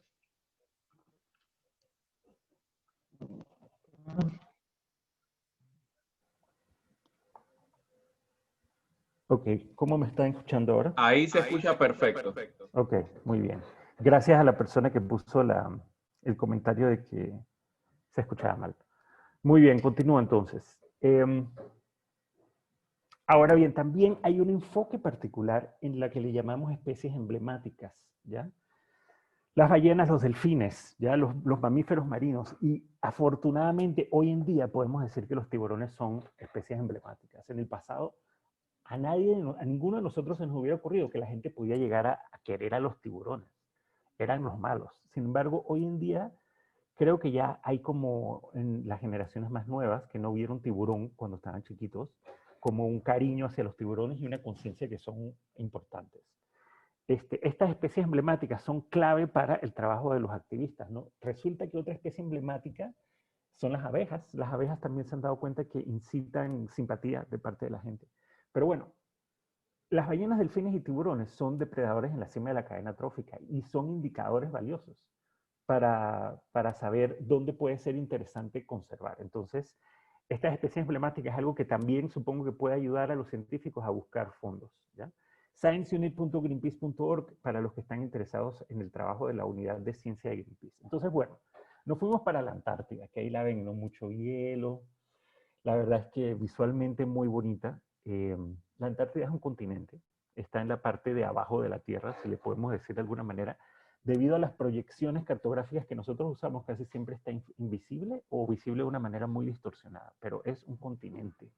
S3: Ok, ¿cómo me están escuchando ahora?
S1: Ahí se escucha perfecto.
S3: Ok, muy bien. Gracias a la persona que puso el comentario de que se escuchaba mal. Muy bien, continúo entonces. Ahora bien, también hay un enfoque particular en la que le llamamos especies emblemáticas, ¿ya? Las ballenas, los delfines, ¿ya? Los mamíferos marinos. Y afortunadamente hoy en día podemos decir que los tiburones son especies emblemáticas. En el pasado a ninguno de nosotros se nos hubiera ocurrido que la gente podía llegar a querer a los tiburones. Eran los malos. Sin embargo, hoy en día creo que ya hay como en las generaciones más nuevas que no vieron tiburón cuando estaban chiquitos, como un cariño hacia los tiburones y una conciencia que son importantes. Estas especies emblemáticas son clave para el trabajo de los activistas, ¿no? Resulta que otra especie emblemática son las abejas. Las abejas también se han dado cuenta que incitan simpatía de parte de la gente. Pero bueno, las ballenas, delfines y tiburones son depredadores en la cima de la cadena trófica y son indicadores valiosos para saber dónde puede ser interesante conservar. Entonces, estas especies emblemáticas es algo que también supongo que puede ayudar a los científicos a buscar fondos, ¿ya? scienceunit.greenpeace.org para los que están interesados en el trabajo de la unidad de ciencia de Greenpeace. Entonces, bueno, nos fuimos para la Antártida, que ahí la ven, ¿no? Mucho hielo. La verdad es que visualmente muy bonita. La Antártida es un continente, está en la parte de abajo de la Tierra, si le podemos decir de alguna manera. Debido a las proyecciones cartográficas que nosotros usamos, casi siempre está invisible o visible de una manera muy distorsionada, pero es un continente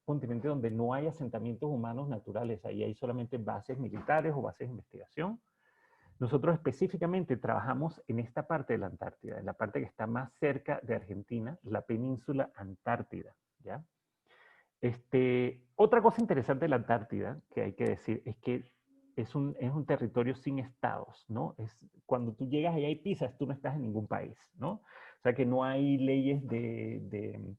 S3: donde no hay asentamientos humanos naturales, ahí hay solamente bases militares o bases de investigación. Nosotros específicamente trabajamos en esta parte de la Antártida, en la parte que está más cerca de Argentina, la península Antártida, ¿ya? Otra cosa interesante de la Antártida que hay que decir es que es un territorio sin estados, ¿no? Cuando tú llegas allá y pisas, tú no estás en ningún país, ¿no? O sea que no hay leyes de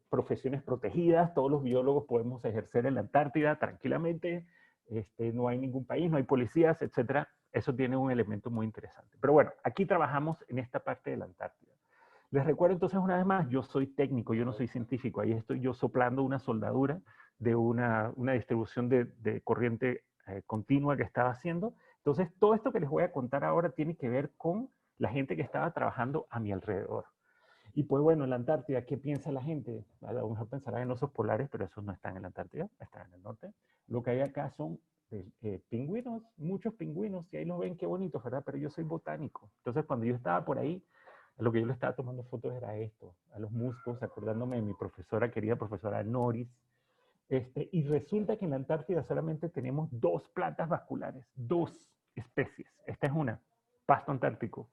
S3: profesiones protegidas, todos los biólogos podemos ejercer en la Antártida tranquilamente, no hay ningún país, no hay policías, etcétera. Eso tiene un elemento muy interesante. Pero bueno, aquí trabajamos en esta parte de la Antártida. Les recuerdo entonces una vez más, yo soy técnico, yo no soy científico. Ahí estoy yo soplando una soldadura de una distribución de corriente continua que estaba haciendo. Entonces, todo esto que les voy a contar ahora tiene que ver con la gente que estaba trabajando a mi alrededor. Y pues bueno, en la Antártida, ¿qué piensa la gente? A lo mejor pensarán en osos polares, pero esos no están en la Antártida, están en el norte. Lo que hay acá son pingüinos, muchos pingüinos, y ahí los ven, qué bonitos, ¿verdad? Pero yo soy botánico. Entonces, cuando yo estaba por ahí, lo que yo le estaba tomando fotos era esto, a los musgos, acordándome de mi profesora, querida profesora Noris. Y resulta que en la Antártida solamente tenemos 2 plantas vasculares, 2 especies. Esta es una, pasto antártico.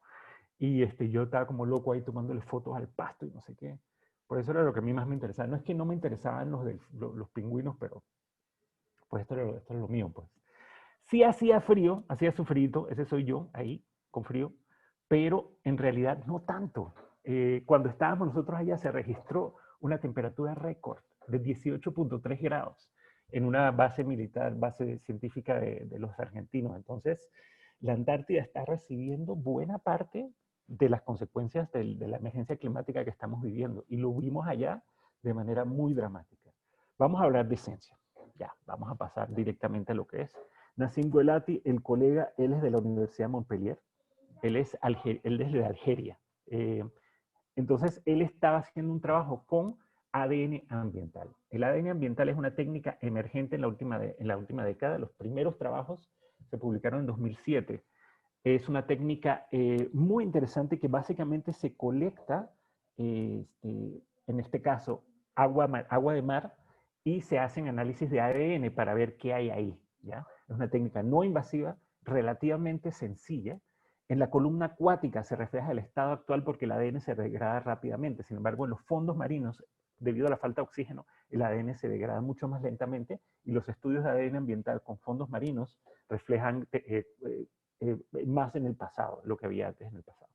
S3: Y yo estaba como loco ahí tomándole fotos al pasto y no sé qué. Por eso era lo que a mí más me interesaba. No es que no me interesaban los pingüinos, pero pues esto era lo mío, pues. Sí hacía frío, hacía su frío, ese soy yo, ahí, con frío, pero en realidad no tanto. Cuando estábamos nosotros allá se registró una temperatura récord de 18.3 grados en una base militar, base científica de los argentinos. Entonces, la Antártida está recibiendo buena parte de las consecuencias de la emergencia climática que estamos viviendo y lo vimos allá de manera muy dramática. Vamos a hablar de ciencia. Ya, vamos a pasar directamente a lo que es. Nassim Guelati, el colega, él es de la Universidad de Montpellier, él es de Algeria. Entonces, él estaba haciendo un trabajo con ADN ambiental. El ADN ambiental es una técnica emergente en la última década. Los primeros trabajos se publicaron en 2007. Es una técnica muy interesante que básicamente se colecta, en este caso, agua de mar y se hacen análisis de ADN para ver qué hay ahí, ¿ya? Es una técnica no invasiva, relativamente sencilla. En la columna acuática se refleja el estado actual porque el ADN se degrada rápidamente. Sin embargo, en los fondos marinos, debido a la falta de oxígeno, el ADN se degrada mucho más lentamente y los estudios de ADN ambiental con fondos marinos reflejan más en el pasado, lo que había antes en el pasado.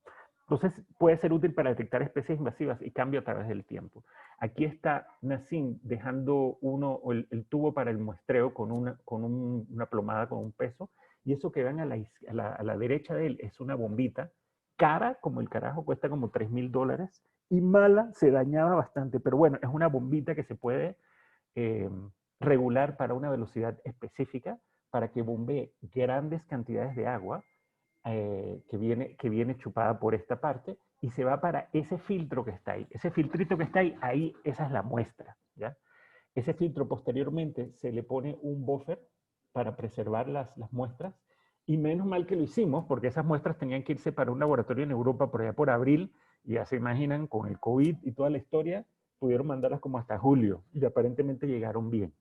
S3: Entonces puede ser útil para detectar especies invasivas y cambio a través del tiempo. Aquí está Nassim dejando el tubo para el muestreo con una plomada con un peso, y eso que ven a la derecha de él es una bombita, cara como el carajo, cuesta como $3,000, y mala, se dañaba bastante, pero bueno, es una bombita que se puede regular para una velocidad específica, para que bombee grandes cantidades de agua que viene chupada por esta parte y se va para ese filtro que está ahí. Ese filtrito que está ahí, esa es la muestra, ¿ya? Ese filtro posteriormente se le pone un buffer para preservar las muestras, y menos mal que lo hicimos porque esas muestras tenían que irse para un laboratorio en Europa por allá por abril, y ya se imaginan, con el COVID y toda la historia, pudieron mandarlas como hasta julio y aparentemente llegaron bien.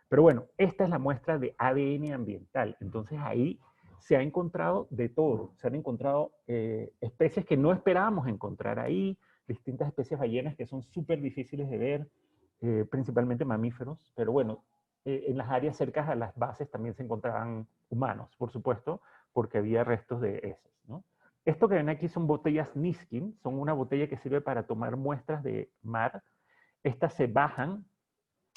S3: Pero bueno, esta es la muestra de ADN ambiental. Entonces ahí se ha encontrado de todo. Se han encontrado especies que no esperábamos encontrar ahí, distintas especies ballenas que son súper difíciles de ver, principalmente mamíferos. Pero bueno, en las áreas cercanas a las bases también se encontraban humanos, por supuesto, porque había restos de esos, ¿no? Esto que ven aquí son botellas Niskin, son una botella que sirve para tomar muestras de mar. Estas se bajan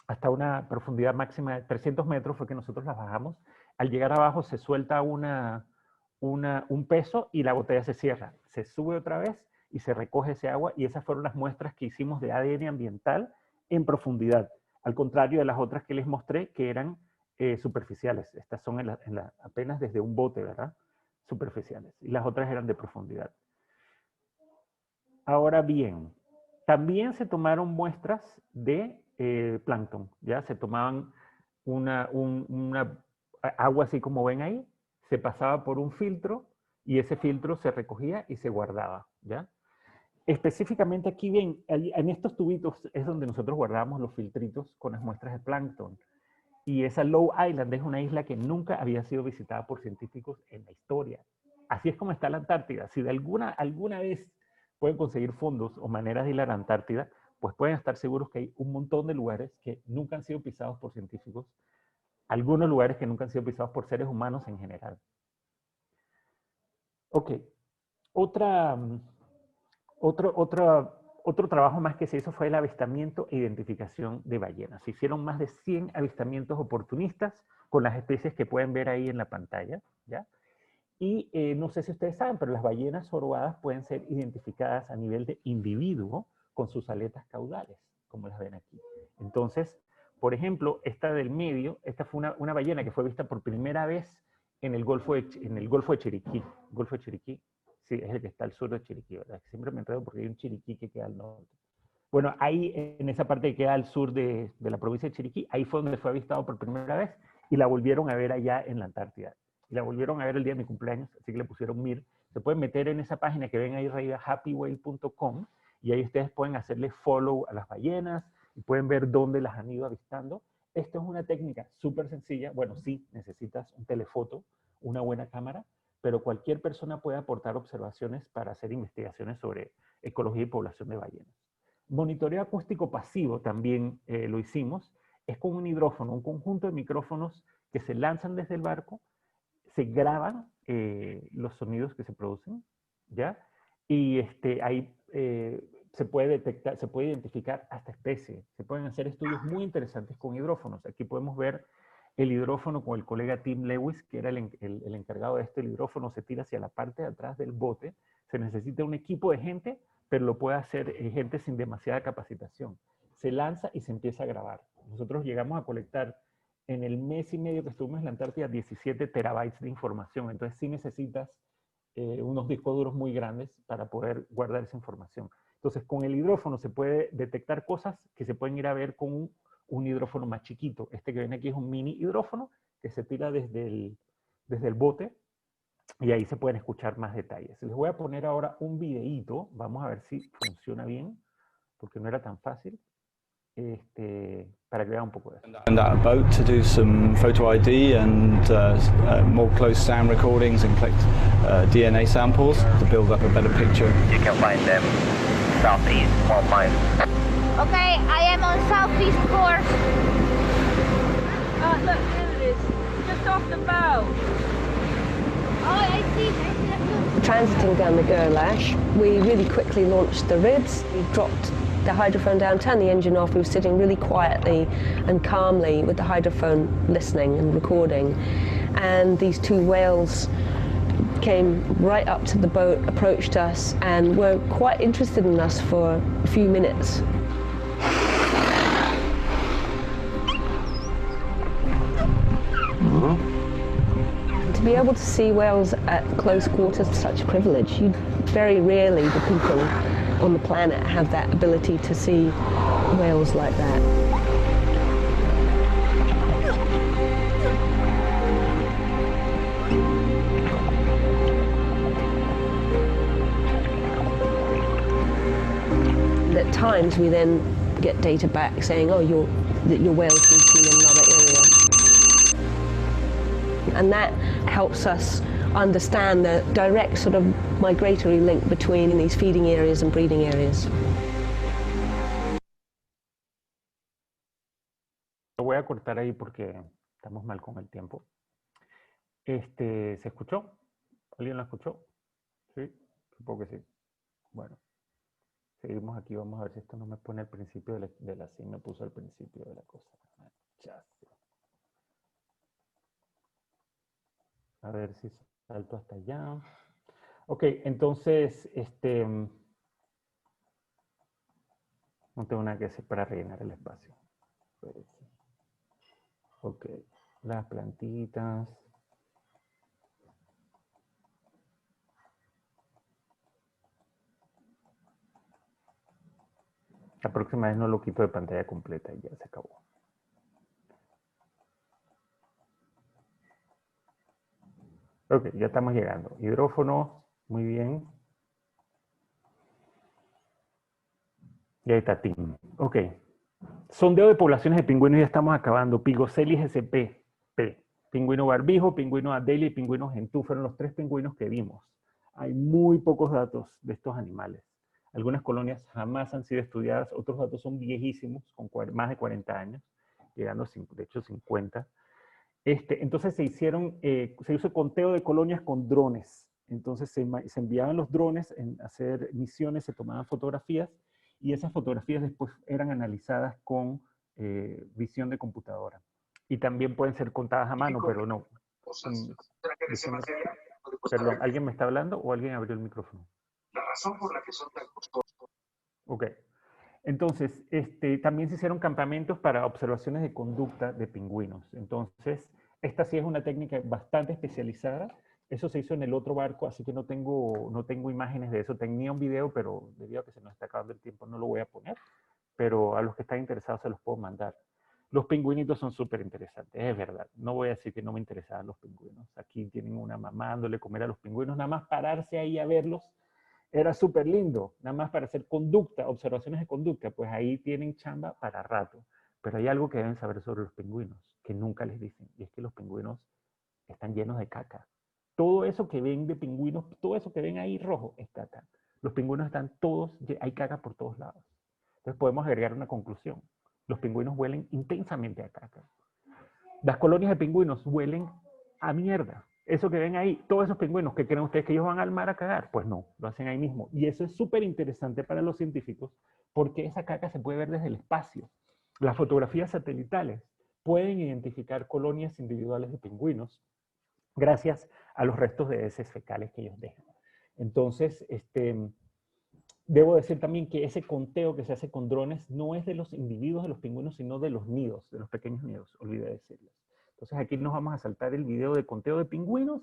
S3: hasta una profundidad máxima de 300 metros, fue que nosotros las bajamos. Al llegar abajo se suelta un peso y la botella se cierra. Se sube otra vez y se recoge ese agua, y esas fueron las muestras que hicimos de ADN ambiental en profundidad, al contrario de las otras que les mostré, que eran superficiales. Estas son apenas desde un bote, ¿verdad? Superficiales. Y las otras eran de profundidad. Ahora bien, también se tomaron muestras de
S4: plancton, ¿ya? Se tomaban una agua así como ven ahí, se pasaba por un filtro y ese filtro se recogía y se guardaba, ¿ya? Específicamente aquí ven, en estos tubitos es donde nosotros guardábamos los filtritos con las muestras de plancton. Y esa Low Island es una isla que nunca había sido visitada por científicos en la historia. Así es como está la Antártida. Si de alguna vez pueden conseguir fondos o maneras de ir a la Antártida, pues pueden estar seguros que hay un montón de lugares que nunca han sido pisados por científicos, algunos lugares que nunca han sido pisados por seres humanos en general. Ok, otro trabajo más que se hizo fue el avistamiento e identificación de ballenas. Se hicieron más de 100 avistamientos oportunistas con las especies que pueden ver ahí en la pantalla, ¿ya? Y no sé si ustedes saben, pero las ballenas jorobadas pueden ser identificadas a nivel de individuo con sus aletas caudales, como las ven aquí. Entonces, por ejemplo, esta del medio, esta fue una ballena que fue vista por primera vez en el Golfo de Chiriquí. Golfo de Chiriquí, sí, es el que está al sur de Chiriquí, ¿verdad? Siempre me enredo porque hay un Chiriquí que queda al norte. Bueno, ahí en esa parte que queda al sur de la provincia de Chiriquí, ahí fue donde fue avistado por primera vez y la volvieron a ver allá en la Antártida. Y la volvieron a ver el día de mi cumpleaños, así que le pusieron MIR. Se pueden meter en esa página que ven ahí arriba, happywhale.com, y ahí ustedes pueden hacerle follow a las ballenas y pueden ver dónde las han ido avistando. Esto es una técnica súper sencilla. Bueno, sí, necesitas un telefoto, una buena cámara, pero cualquier persona puede aportar observaciones para hacer investigaciones sobre ecología y población de ballenas. Monitoreo acústico pasivo también lo hicimos. Es con un hidrófono, un conjunto de micrófonos que se lanzan desde el barco, se graban los sonidos que se producen, ¿ya? Y ahí se puede detectar, se puede identificar hasta especie. Se pueden hacer estudios muy interesantes con hidrófonos. Aquí podemos ver el hidrófono con el colega Tim Lewis, que era el encargado de esto. El hidrófono se tira hacia la parte de atrás del bote. Se necesita un equipo de gente, pero lo puede hacer gente sin demasiada capacitación. Se lanza y se empieza a grabar. Nosotros llegamos a colectar en el mes y medio que estuvimos en la Antártida 17 terabytes de información. Entonces sí necesitas unos discos duros muy grandes para poder guardar esa información. Entonces con el hidrófono se puede detectar cosas que se pueden ir a ver con un hidrófono más chiquito. Este que ven aquí es un mini hidrófono que se tira desde el bote y ahí se pueden escuchar más detalles. Les voy a poner ahora un videíto. Vamos a ver si funciona bien, porque no era tan fácil. Para que vean un poco de eso.
S5: And out a boat to do some photo ID and more close sound recordings and collect DNA samples to build up a better picture.
S6: You can find them southeast 1 mile.
S7: Okay, I am on southeast course.
S8: Look, there it is, just off the bow.
S7: Oh, I see that too.
S9: Transiting down the Gerlache, we really quickly launched the ribs. We dropped the hydrophone down, turned the engine off. We were sitting really quietly and calmly with the hydrophone listening and recording. And these two whales came right up to the boat, approached us, and were quite interested in us for a few minutes. To be able to see whales at close quarters is such a privilege. Very rarely do people on the planet have that ability to see whales like that. And at times we then get data back saying, oh, your whale's been seen in another area. And that helps us understand the direct sort of migratory link between these feeding areas and breeding areas.
S4: Lo voy a cortar ahí porque estamos mal con el tiempo. ¿Se escuchó? ¿Alguien lo escuchó? ¿Sí? Supongo que sí. Bueno, seguimos aquí. Vamos a ver si esto no me pone al principio de la sí, me puso al principio de la cosa. A ver si salto hasta allá. Ok, entonces, no tengo nada que hacer para rellenar el espacio. Ok, las plantitas. La próxima vez no lo quito de pantalla completa y ya se acabó. Ok, ya estamos llegando. Hidrófono, muy bien. Y ahí está Tim. Ok. Sondeo de poblaciones de pingüinos, ya estamos acabando. Pigocelis sp. P. Pingüino barbijo, pingüino Adélie y pingüino gentú fueron los 3 pingüinos que vimos. Hay muy pocos datos de estos animales. Algunas colonias jamás han sido estudiadas, otros datos son viejísimos, con más de 40 años, llegando de hecho 50. Entonces se hizo conteo de colonias con drones. Entonces se enviaban los drones a hacer misiones, se tomaban fotografías y esas fotografías después eran analizadas con visión de computadora. Y también pueden ser contadas a mano, pero no. Perdón, ¿alguien me está hablando o alguien abrió el micrófono?
S10: La razón por la que son tan costosos.
S4: Ok. Entonces, también se hicieron campamentos para observaciones de conducta de pingüinos. Entonces, esta sí es una técnica bastante especializada. Eso se hizo en el otro barco, así que no tengo imágenes de eso. Tenía un video, pero debido a que se nos está acabando el tiempo no lo voy a poner. Pero a los que están interesados se los puedo mandar. Los pingüinitos son súper interesantes, es verdad. No voy a decir que no me interesaban los pingüinos. Aquí tienen una mamá dándole comer a los pingüinos. Nada más pararse ahí a verlos era súper lindo. Nada más para hacer conducta, observaciones de conducta. Pues ahí tienen chamba para rato. Pero hay algo que deben saber sobre los pingüinos, que nunca les dicen. Y es que los pingüinos están llenos de caca. Todo eso que ven de pingüinos, todo eso que ven ahí rojo es caca. Los pingüinos están todos, hay caca por todos lados. Entonces podemos agregar una conclusión. Los pingüinos huelen intensamente a caca. Las colonias de pingüinos huelen a mierda. Eso que ven ahí, todos esos pingüinos, ¿qué creen ustedes que ellos van al mar a cagar? Pues no, lo hacen ahí mismo. Y eso es súper interesante para los científicos porque esa caca se puede ver desde el espacio. Las fotografías satelitales pueden identificar colonias individuales de pingüinos gracias a los restos de heces fecales que ellos dejan. Entonces, debo decir también que ese conteo que se hace con drones no es de los individuos de los pingüinos, sino de los nidos, de los pequeños nidos. Olvidé decirles. Entonces aquí nos vamos a saltar el video de conteo de pingüinos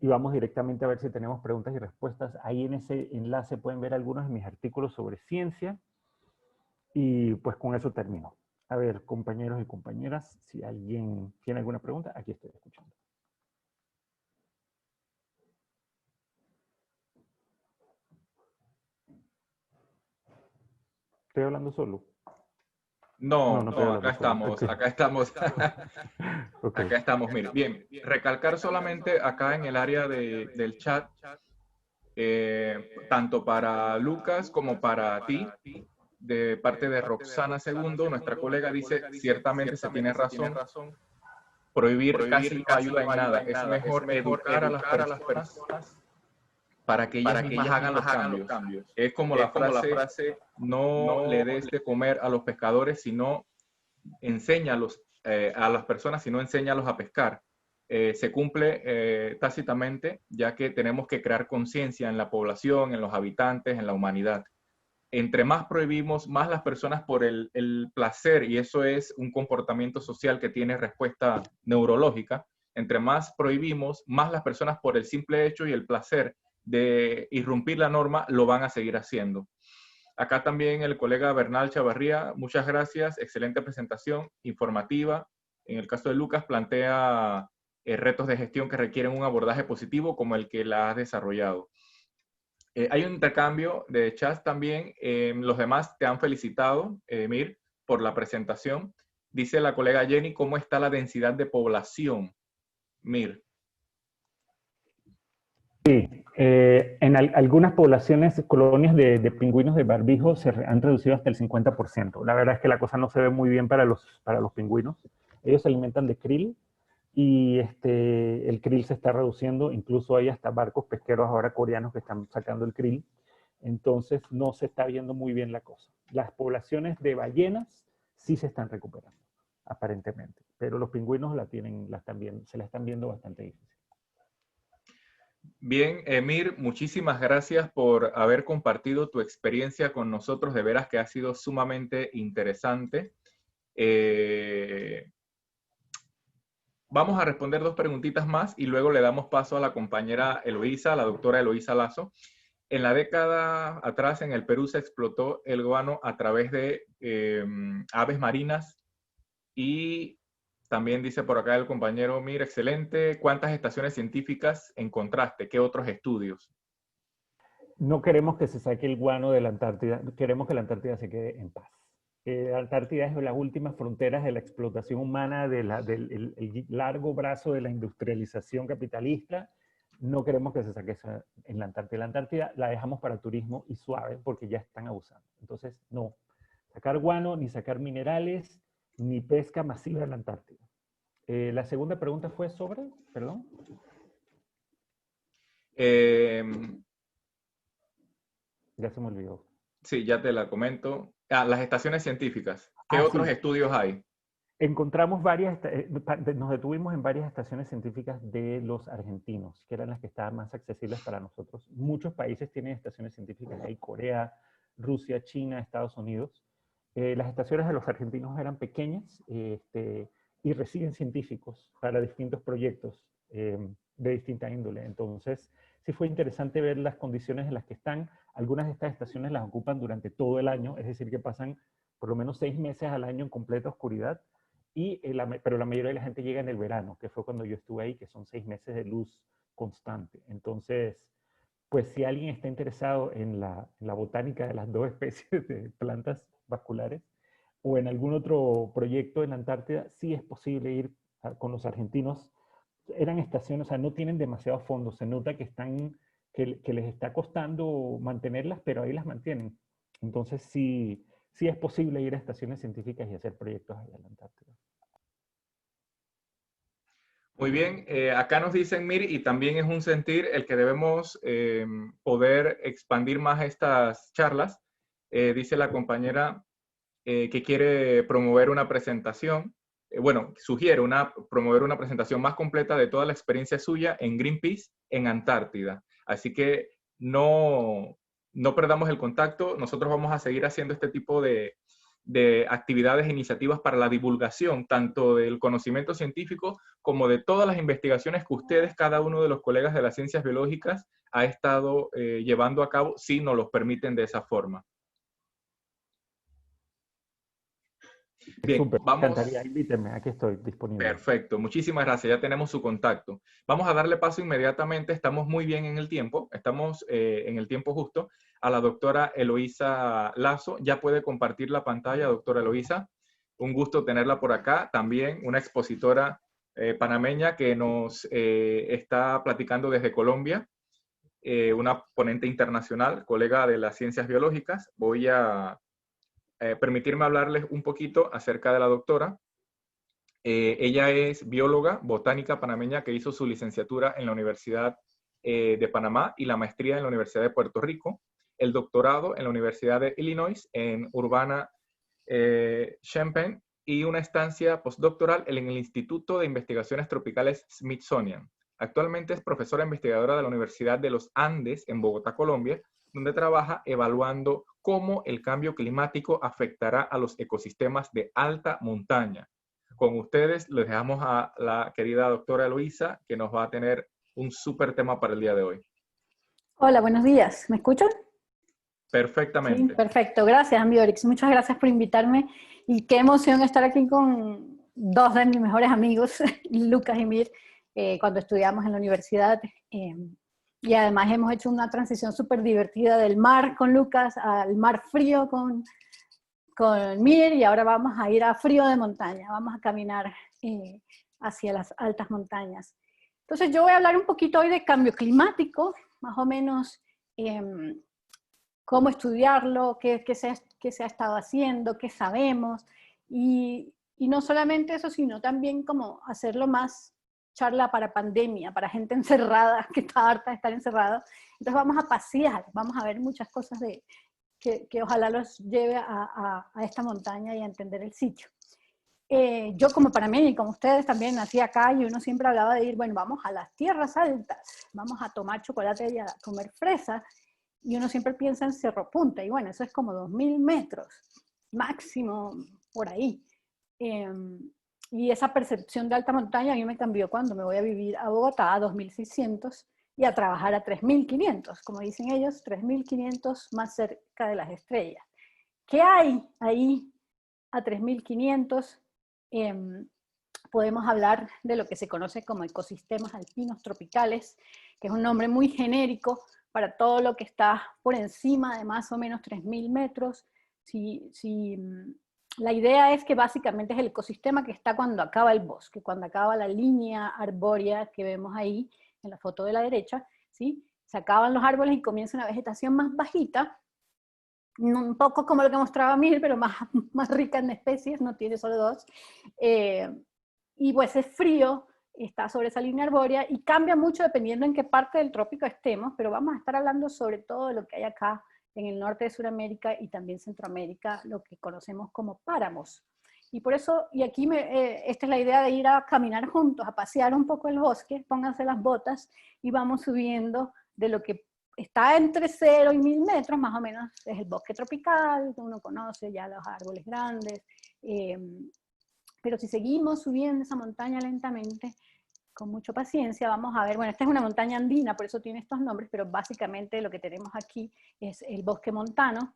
S4: y vamos directamente a ver si tenemos preguntas y respuestas. Ahí en ese enlace pueden ver algunos de mis artículos sobre ciencia y pues con eso termino. A ver, compañeros y compañeras, si alguien tiene alguna pregunta, aquí estoy escuchando. ¿Estoy hablando solo?
S1: No, acá estamos,
S4: okay.
S1: Acá estamos.
S4: Okay.
S1: Acá estamos, mira. Bien, recalcar solamente acá en el área del chat, tanto para Lucas como para ti, de parte de Roxana Segundo, nuestra colega dice, ciertamente se tiene razón, prohibir casi no ayuda en nada, es mejor educar a las personas para que ellas mismas hagan los cambios. Es como la frase, no le des de comer a los pescadores, sino enséñalos a las personas, sino enséñalos a pescar. Se cumple tácitamente, ya que tenemos que crear conciencia en la población, en los habitantes, en la humanidad. Entre más prohibimos, más las personas por el placer, y eso es un comportamiento social que tiene respuesta neurológica, entre más prohibimos, más las personas por el simple hecho y el placer de irrumpir la norma lo van a seguir haciendo. Acá también el colega Bernal Chavarría, muchas gracias, excelente presentación, informativa. En el caso de Lucas plantea retos de gestión que requieren un abordaje positivo como el que la has desarrollado. Hay un intercambio de chats también. Los demás te han felicitado, Mir, por la presentación. Dice la colega Jenny, ¿cómo está la densidad de población? Mir.
S4: Sí, en algunas poblaciones, colonias de pingüinos de barbijo se han reducido hasta el 50%. La verdad es que la cosa no se ve muy bien para los pingüinos. Ellos se alimentan de krill y el krill se está reduciendo. Incluso hay hasta barcos pesqueros ahora coreanos que están sacando el krill. Entonces no se está viendo muy bien la cosa. Las poblaciones de ballenas sí se están recuperando, aparentemente. Pero los pingüinos se la están viendo bastante difícil.
S1: Bien, Emir, muchísimas gracias por haber compartido tu experiencia con nosotros. De veras que ha sido sumamente interesante. Vamos a responder 2 preguntitas más y luego le damos paso a la compañera Eloísa, la doctora Eloísa Lazo. En la década atrás en el Perú se explotó el guano a través de aves marinas y también dice por acá el compañero Mir, excelente. ¿Cuántas estaciones científicas encontraste? ¿Qué otros estudios?
S4: No queremos que se saque el guano de la Antártida, queremos que la Antártida se quede en paz. La Antártida es las últimas fronteras de la explotación humana, del el largo brazo de la industrialización capitalista. No queremos que se saque eso en la Antártida. La Antártida la dejamos para turismo y suave porque ya están abusando. Entonces, no. Sacar guano, ni sacar minerales, ni pesca masiva en la Antártida. La segunda pregunta fue sobre, perdón. Ya se me olvidó.
S1: Sí, ya te la comento. Las estaciones científicas. ¿Qué otros estudios hay?
S4: Encontramos varias, nos detuvimos en varias estaciones científicas de los argentinos, que eran las que estaban más accesibles para nosotros. Muchos países tienen estaciones científicas, hay Corea, Rusia, China, Estados Unidos. Las estaciones de los argentinos eran pequeñas y reciben científicos para distintos proyectos de distinta índole. Entonces, sí fue interesante ver las condiciones en las que están. Algunas de estas estaciones las ocupan durante todo el año, es decir, que pasan por lo menos 6 meses al año en completa oscuridad, pero la mayoría de la gente llega en el verano, que fue cuando yo estuve ahí, que son 6 meses de luz constante. Entonces, pues si alguien está interesado en la botánica de las 2 especies de plantas vasculares, o en algún otro proyecto en la Antártida, sí es posible ir con los argentinos. Eran estaciones, o sea, no tienen demasiado fondo, se nota que les está costando mantenerlas, pero ahí las mantienen. Entonces sí es posible ir a estaciones científicas y hacer proyectos allá en la Antártida.
S1: Muy bien, acá nos dicen, Mir, y también es un sentir el que debemos poder expandir más estas charlas. Dice la compañera que quiere promover una presentación, sugiere promover una presentación más completa de toda la experiencia suya en Greenpeace en Antártida. Así que no perdamos el contacto, nosotros vamos a seguir haciendo este tipo de actividades e iniciativas para la divulgación, tanto del conocimiento científico como de todas las investigaciones que ustedes, cada uno de los colegas de las ciencias biológicas, ha estado llevando a cabo, si nos los permiten de esa forma. Bien,
S4: Súper,
S1: vamos.
S4: me encantaría, invíteme, aquí estoy disponible.
S1: Perfecto, muchísimas gracias, ya tenemos su contacto. Vamos a darle paso inmediatamente, estamos muy bien en el tiempo, estamos en el tiempo justo, a la doctora Eloísa Lazo. Ya puede compartir la pantalla, doctora Eloísa. Un gusto tenerla por acá, también una expositora panameña que nos está platicando desde Colombia, una ponente internacional, colega de las ciencias biológicas. Voy a permitirme hablarles un poquito acerca de la doctora. Ella es bióloga botánica panameña que hizo su licenciatura en la Universidad de Panamá y la maestría en la Universidad de Puerto Rico, el doctorado en la Universidad de Illinois en Urbana-Champaign y una estancia postdoctoral en el Instituto de Investigaciones Tropicales Smithsonian. Actualmente es profesora investigadora de la Universidad de los Andes en Bogotá, Colombia, donde trabaja evaluando cómo el cambio climático afectará a los ecosistemas de alta montaña. Con ustedes les dejamos a la querida doctora Eloísa, que nos va a tener un súper tema para el día de hoy.
S11: Hola, buenos días. ¿Me escuchan?
S1: Perfectamente.
S11: Sí, perfecto. Gracias, Ambiorix. Muchas gracias por invitarme. Y qué emoción estar aquí con 2 de mis mejores amigos, Lucas y Mir, cuando estudiamos en la universidad. Y además hemos hecho una transición súper divertida del mar con Lucas al mar frío con Mir, y ahora vamos a ir a frío de montaña, vamos a caminar hacia las altas montañas. Entonces yo voy a hablar un poquito hoy de cambio climático, más o menos cómo estudiarlo, qué se ha estado haciendo, qué sabemos, y no solamente eso, sino también cómo hacerlo más charla para pandemia, para gente encerrada, que está harta de estar encerrada. Entonces vamos a pasear, vamos a ver muchas cosas que ojalá los lleve a esta montaña y a entender el sitio. Yo como panameña y como ustedes también nací acá, y uno siempre hablaba de ir, bueno, vamos a las tierras altas, vamos a tomar chocolate y a comer fresa, y uno siempre piensa en Cerro Punta, y bueno, eso es como 2000 metros, máximo por ahí. Y esa percepción de alta montaña a mí me cambió cuando me voy a vivir a Bogotá, a 2600, y a trabajar a 3.500, como dicen ellos, 3.500 más cerca de las estrellas. ¿Qué hay ahí a 3.500? Podemos hablar de lo que se conoce como ecosistemas alpinos tropicales, que es un nombre muy genérico para todo lo que está por encima de más o menos 3.000 metros. La idea es que básicamente es el ecosistema que está cuando acaba el bosque, cuando acaba la línea arbórea que vemos ahí en la foto de la derecha, ¿sí? Se acaban los árboles y comienza una vegetación más bajita, un poco como lo que mostraba Mir, pero más rica en especies, no tiene solo dos. Y pues es frío, está sobre esa línea arbórea, y cambia mucho dependiendo en qué parte del trópico estemos, pero vamos a estar hablando sobre todo de lo que hay acá en el norte de Sudamérica y también Centroamérica, lo que conocemos como páramos. Y por eso, y aquí esta es la idea de ir a caminar juntos, a pasear un poco el bosque, pónganse las botas y vamos subiendo de lo que está entre 0 y 1.000 metros, más o menos es el bosque tropical, uno conoce ya los árboles grandes, pero si seguimos subiendo esa montaña lentamente, con mucha paciencia, vamos a ver, bueno, esta es una montaña andina, por eso tiene estos nombres, pero básicamente lo que tenemos aquí es el bosque montano.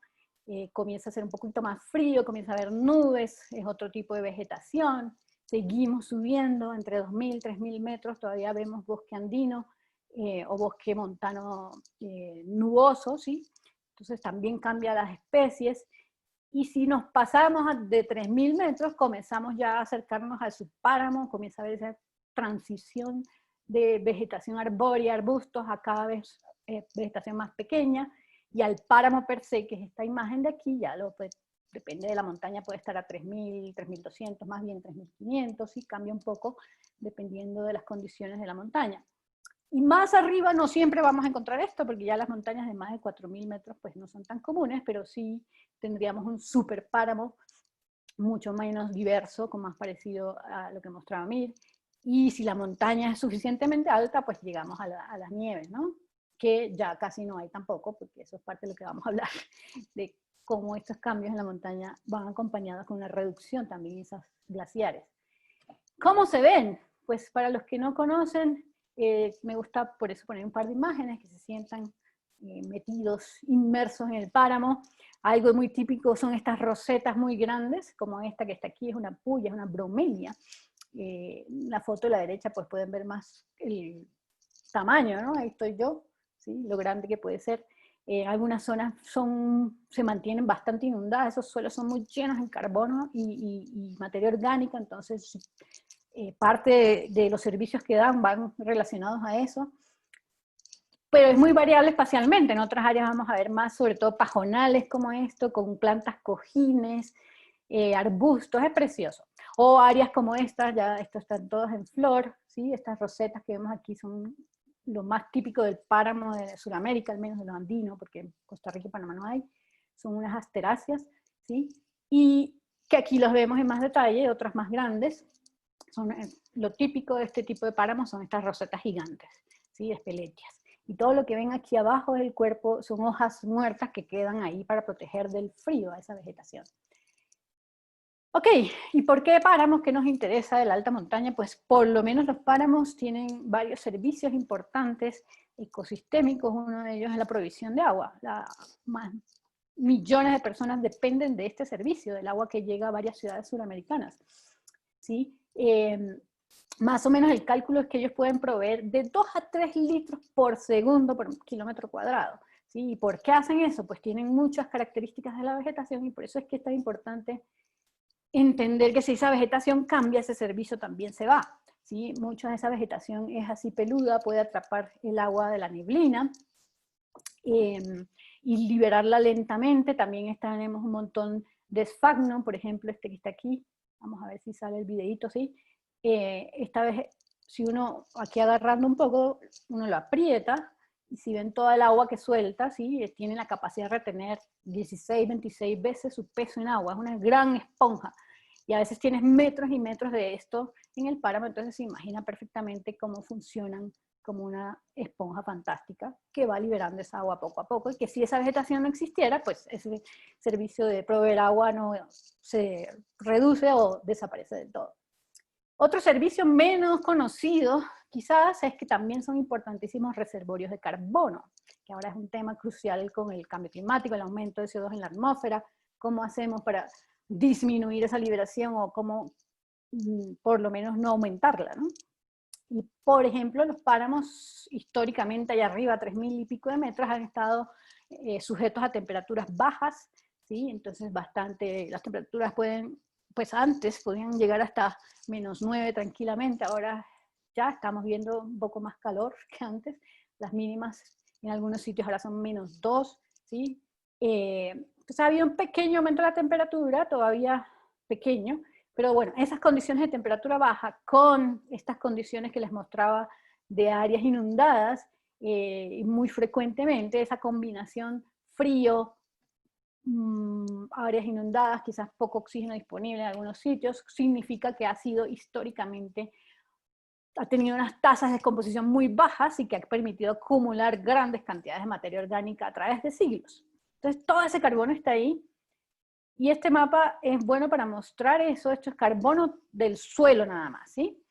S11: Comienza a ser un poquito más frío, comienza a haber nubes, es otro tipo de vegetación, seguimos subiendo entre 2.000 y 3.000 metros, todavía vemos bosque andino, o bosque montano nuboso, ¿sí? Entonces también cambia las especies, y si nos pasamos de 3.000 metros, comenzamos ya a acercarnos al subpáramo, comienza a haber esa transición de vegetación arbórea, arbustos, a cada vez vegetación más pequeña, y al páramo per se, que es esta imagen de aquí, ya depende de la montaña, puede estar a 3.000, 3.200, más bien 3.500, y cambia un poco dependiendo de las condiciones de la montaña. Y más arriba no siempre vamos a encontrar esto, porque ya las montañas de más de 4.000 metros pues no son tan comunes, pero sí tendríamos un super páramo mucho menos diverso, con más parecido a lo que mostraba Mir. Y si la montaña es suficientemente alta, pues llegamos a las nieves, ¿no? Que ya casi no hay tampoco, porque eso es parte de lo que vamos a hablar, de cómo estos cambios en la montaña van acompañados con una reducción también de esos glaciares. ¿Cómo se ven? Pues para los que no conocen, me gusta por eso poner un par de imágenes que se sientan metidos, inmersos en el páramo. Algo muy típico son estas rosetas muy grandes, como esta que está aquí, es una puya, es una bromelia. La foto de la derecha pues pueden ver más el tamaño, ¿no? Ahí estoy yo, ¿sí? Lo grande que puede ser. Algunas zonas se mantienen bastante inundadas, esos suelos son muy llenos en carbono y materia orgánica, entonces parte de los servicios que dan van relacionados a eso. Pero es muy variable espacialmente, en otras áreas vamos a ver más, sobre todo pajonales como esto, con plantas cojines, arbustos, es precioso. O áreas como estas, ya estos están todos en flor, ¿sí? Estas rosetas que vemos aquí son lo más típico del páramo de Sudamérica, al menos de los andinos, porque en Costa Rica y Panamá no hay, son unas asteráceas, ¿sí? Y que aquí los vemos en más detalle, otras más grandes. Lo típico de este tipo de páramos son estas rosetas gigantes, ¿sí? Espeletias. Y todo lo que ven aquí abajo del cuerpo son hojas muertas que quedan ahí para proteger del frío a esa vegetación. Ok, ¿y por qué páramos? ¿Qué nos interesa de la alta montaña? Pues por lo menos los páramos tienen varios servicios importantes ecosistémicos, uno de ellos es la provisión de agua. Millones de personas dependen de este servicio, del agua que llega a varias ciudades suramericanas, ¿sí? Más o menos el cálculo es que ellos pueden proveer de 2 a 3 litros por segundo por kilómetro cuadrado, ¿sí? ¿Y por qué hacen eso? Pues tienen muchas características de la vegetación y por eso es que es tan importante entender que si esa vegetación cambia, ese servicio también se va, ¿sí? Mucha de esa vegetación es así peluda, puede atrapar el agua de la neblina y liberarla lentamente. También tenemos un montón de esfagno, por ejemplo este que está aquí, vamos a ver si sale el videito, ¿sí? Esta vez, si uno, aquí agarrando un poco, uno lo aprieta, y si ven toda el agua que suelta, ¿sí? Tiene la capacidad de retener 16, 26 veces su peso en agua, es una gran esponja, y a veces tienes metros y metros de esto en el páramo, entonces se imagina perfectamente cómo funcionan como una esponja fantástica, que va liberando esa agua poco a poco, y que si esa vegetación no existiera, pues ese servicio de proveer agua no se reduce o desaparece del todo. Otro servicio menos conocido quizás es que también son importantísimos reservorios de carbono, que ahora es un tema crucial con el cambio climático, el aumento de CO2 en la atmósfera, cómo hacemos para disminuir esa liberación o cómo por lo menos no aumentarla, ¿no? Y por ejemplo, los páramos históricamente allá arriba, 3.000 y pico de metros, han estado sujetos a temperaturas bajas, ¿sí? Entonces las temperaturas pueden, pues antes podían llegar hasta -9 tranquilamente, ahora ya estamos viendo un poco más calor que antes, las mínimas en algunos sitios ahora son -2, ¿sí? Entonces ha habido un pequeño aumento de la temperatura, todavía pequeño, pero bueno, esas condiciones de temperatura baja con estas condiciones que les mostraba de áreas inundadas, muy frecuentemente esa combinación frío, áreas inundadas, quizás poco oxígeno disponible en algunos sitios, significa que ha sido históricamente, ha tenido unas tasas de descomposición muy bajas y que ha permitido acumular grandes cantidades de materia orgánica a través de siglos. Entonces todo ese carbono está ahí, y este mapa es bueno para mostrar eso. Esto es carbono del suelo nada más, ¿sí?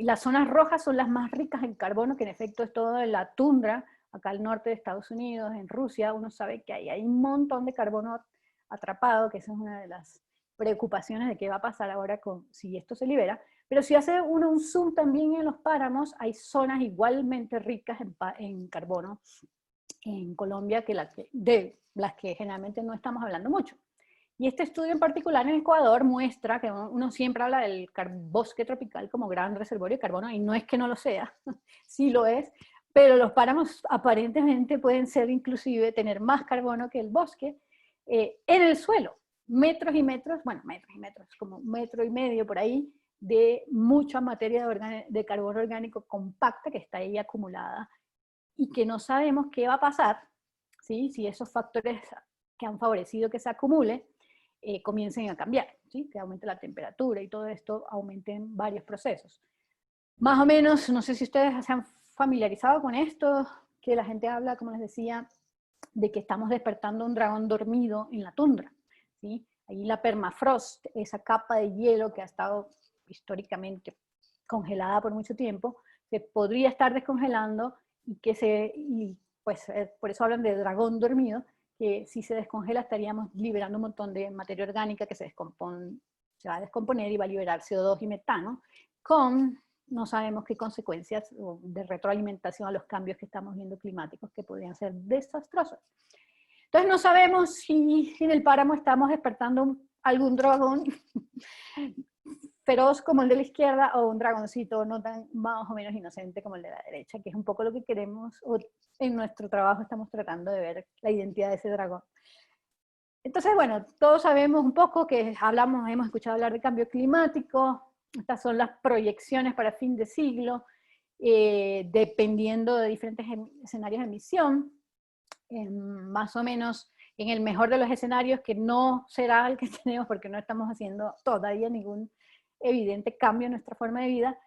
S11: Las zonas rojas son las más ricas en carbono, que en efecto es todo en la tundra, acá al norte de Estados Unidos, en Rusia. Uno sabe que hay un montón de carbono atrapado, que esa es una de las preocupaciones de qué va a pasar ahora si esto se libera. Pero si hace uno un zoom también en los páramos, hay zonas igualmente ricas en carbono en Colombia de las que generalmente no estamos hablando mucho. Y este estudio en particular en Ecuador muestra que uno siempre habla del bosque tropical como gran reservorio de carbono, y no es que no lo sea, sí lo es, pero los páramos aparentemente pueden ser inclusive tener más carbono que el bosque en el suelo. Metros y metros, bueno, metros y metros, como 1,5 metros por ahí, de mucha materia de carbono orgánico compacta que está ahí acumulada, y que no sabemos qué va a pasar, ¿sí? Si esos factores que han favorecido que se acumule comiencen a cambiar, ¿sí? Que aumente la temperatura y todo esto aumenten varios procesos. Más o menos, no sé si ustedes se han familiarizado con esto, que la gente habla, como les decía, de que estamos despertando un dragón dormido en la tundra, ¿sí? Ahí la permafrost, esa capa de hielo que ha estado históricamente congelada por mucho tiempo, se podría estar descongelando, y pues por eso hablan de dragón dormido, que si se descongela estaríamos liberando un montón de materia orgánica que se va a descomponer y va a liberar CO2 y metano, no sabemos qué consecuencias de retroalimentación a los cambios que estamos viendo climáticos, que podrían ser desastrosos. Entonces no sabemos si en el páramo estamos despertando algún dragón feroz como el de la izquierda, o un dragoncito no tan más o menos inocente como el de la derecha, que es un poco lo que queremos, o en nuestro trabajo estamos tratando de ver la identidad de ese dragón. Entonces, bueno, todos sabemos un poco que hemos escuchado hablar de cambio climático. Estas son las proyecciones para fin de siglo, dependiendo de diferentes escenarios de emisión. Más o menos, en el mejor de los escenarios, que no será el que tenemos porque no estamos haciendo todavía ningún evidente cambio en nuestra forma de vida,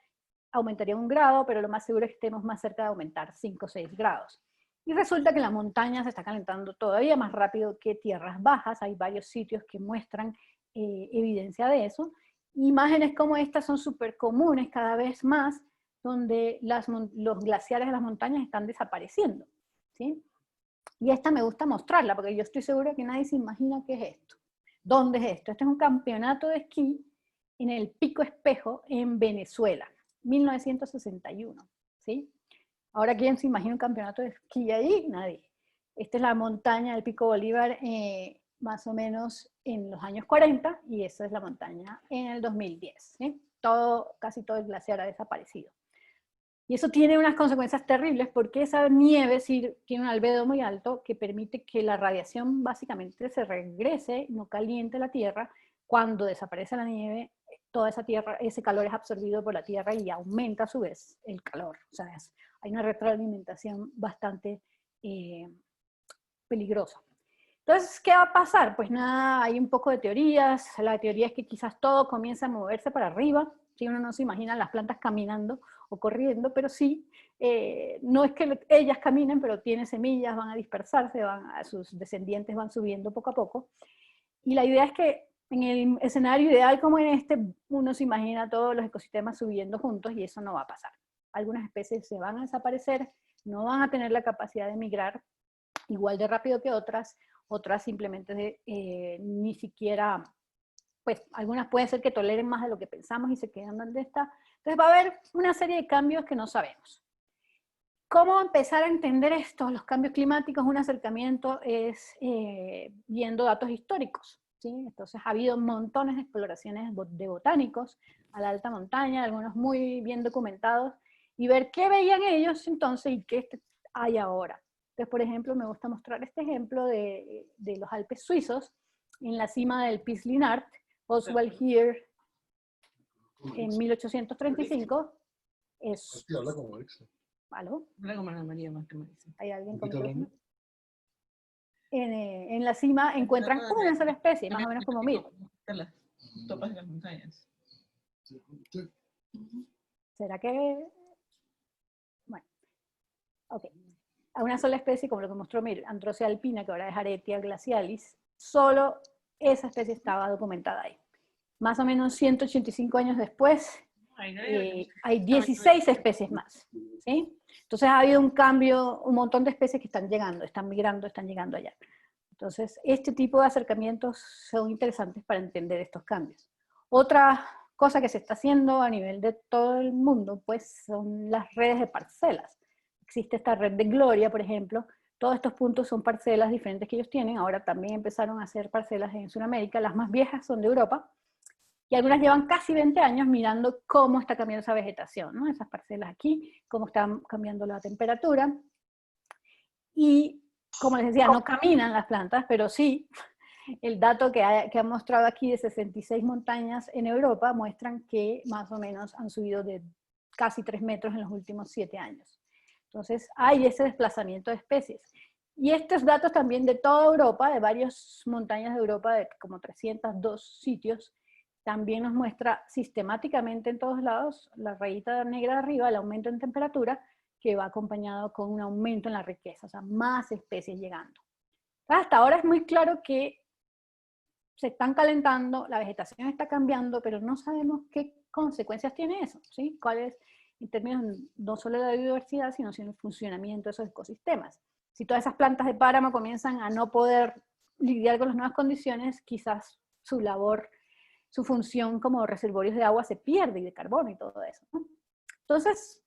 S11: aumentaría 1 grado, pero lo más seguro es que estemos más cerca de aumentar 5 o 6 grados. Y resulta que la montaña se está calentando todavía más rápido que tierras bajas. Hay varios sitios que muestran evidencia de eso. Imágenes como estas son súper comunes cada vez más, donde los glaciares de las montañas están desapareciendo, ¿sí? Y esta me gusta mostrarla, porque yo estoy segura que nadie se imagina qué es esto. ¿Dónde es esto? Este es un campeonato de esquí en el Pico Espejo en Venezuela, 1961, ¿sí? Ahora, ¿quién se imagina un campeonato de esquí ahí? Nadie. Esta es la montaña del Pico Bolívar, más o menos en los años 40, y esa es la montaña en el 2010, ¿sí? Casi todo el glaciar ha desaparecido. Y eso tiene unas consecuencias terribles, porque esa nieve tiene un albedo muy alto que permite que la radiación básicamente se regrese, no caliente la Tierra. Cuando desaparece la nieve, toda esa tierra, ese calor es absorbido por la Tierra y aumenta a su vez el calor. O sea, hay una retroalimentación bastante peligrosa. Entonces, ¿qué va a pasar? Pues nada, hay un poco de teorías. La teoría es que quizás todo comienza a moverse para arriba. Si uno no se imagina las plantas caminando o corriendo, pero sí, no es que ellas caminen, pero tienen semillas, van a dispersarse, sus descendientes van subiendo poco a poco. Y la idea es que en el escenario ideal como en este, uno se imagina todos los ecosistemas subiendo juntos, y eso no va a pasar. algunas especies se van a desaparecer, no van a tener la capacidad de migrar igual de rápido que otras simplemente ni siquiera, pues algunas pueden ser que toleren más de lo que pensamos y se quedan donde está. Entonces va a haber una serie de cambios que no sabemos. ¿Cómo empezar a entender esto? Los cambios climáticos, un acercamiento es viendo datos históricos, ¿sí? Entonces ha habido montones de exploraciones de botánicos a la alta montaña, algunos muy bien documentados, y ver qué veían ellos entonces y qué hay ahora. Entonces, por ejemplo, me gusta mostrar este ejemplo de los Alpes suizos, en la cima del Piz Linart, Oswald Heer, en 1835, es...
S12: Habla como Alexa.
S11: ¿Aló?
S13: Habla como Ana María más que Marisa.
S11: ¿Hay alguien con micrófono? En la cima encuentran una sola especie, más o menos como 1000.
S13: Las topas de las montañas.
S11: ¿Será que...? Bueno, ok. A una sola especie, como lo que mostró Mir, Androcea alpina, que ahora es Aretia glacialis, solo esa especie estaba documentada ahí. Más o menos 185 años después, hay 16 especies más, ¿sí? Entonces ha habido un cambio, un montón de especies que están llegando, están migrando, están llegando allá. Entonces, este tipo de acercamientos son interesantes para entender estos cambios. Otra cosa que se está haciendo a nivel de todo el mundo, pues, son las redes de parcelas. Existe esta red de Gloria, por ejemplo. Todos estos puntos son parcelas diferentes que ellos tienen. Ahora también empezaron a hacer parcelas en Sudamérica. Las más viejas son de Europa. Y algunas llevan casi 20 años mirando cómo está cambiando esa vegetación, ¿no? Esas parcelas aquí, cómo está cambiando la temperatura. Y, como les decía, no caminan las plantas, pero sí, el dato que ha mostrado aquí de 66 montañas en Europa muestran que más o menos han subido de casi 3 metros en los últimos 7 años. Entonces, hay ese desplazamiento de especies. Y estos datos también de toda Europa, de varias montañas de Europa, de como 302 sitios, también nos muestra sistemáticamente en todos lados la rayita negra de arriba, el aumento en temperatura, que va acompañado con un aumento en la riqueza, o sea, más especies llegando. Hasta ahora es muy claro que se están calentando, la vegetación está cambiando, pero no sabemos qué consecuencias tiene eso, ¿sí? ¿Cuál es, en términos no solo de la biodiversidad, sino en el funcionamiento de esos ecosistemas? Si todas esas plantas de páramo comienzan a no poder lidiar con las nuevas condiciones, quizás su labor, su función como reservorios de agua se pierde, y de carbono y todo eso, ¿no? Entonces,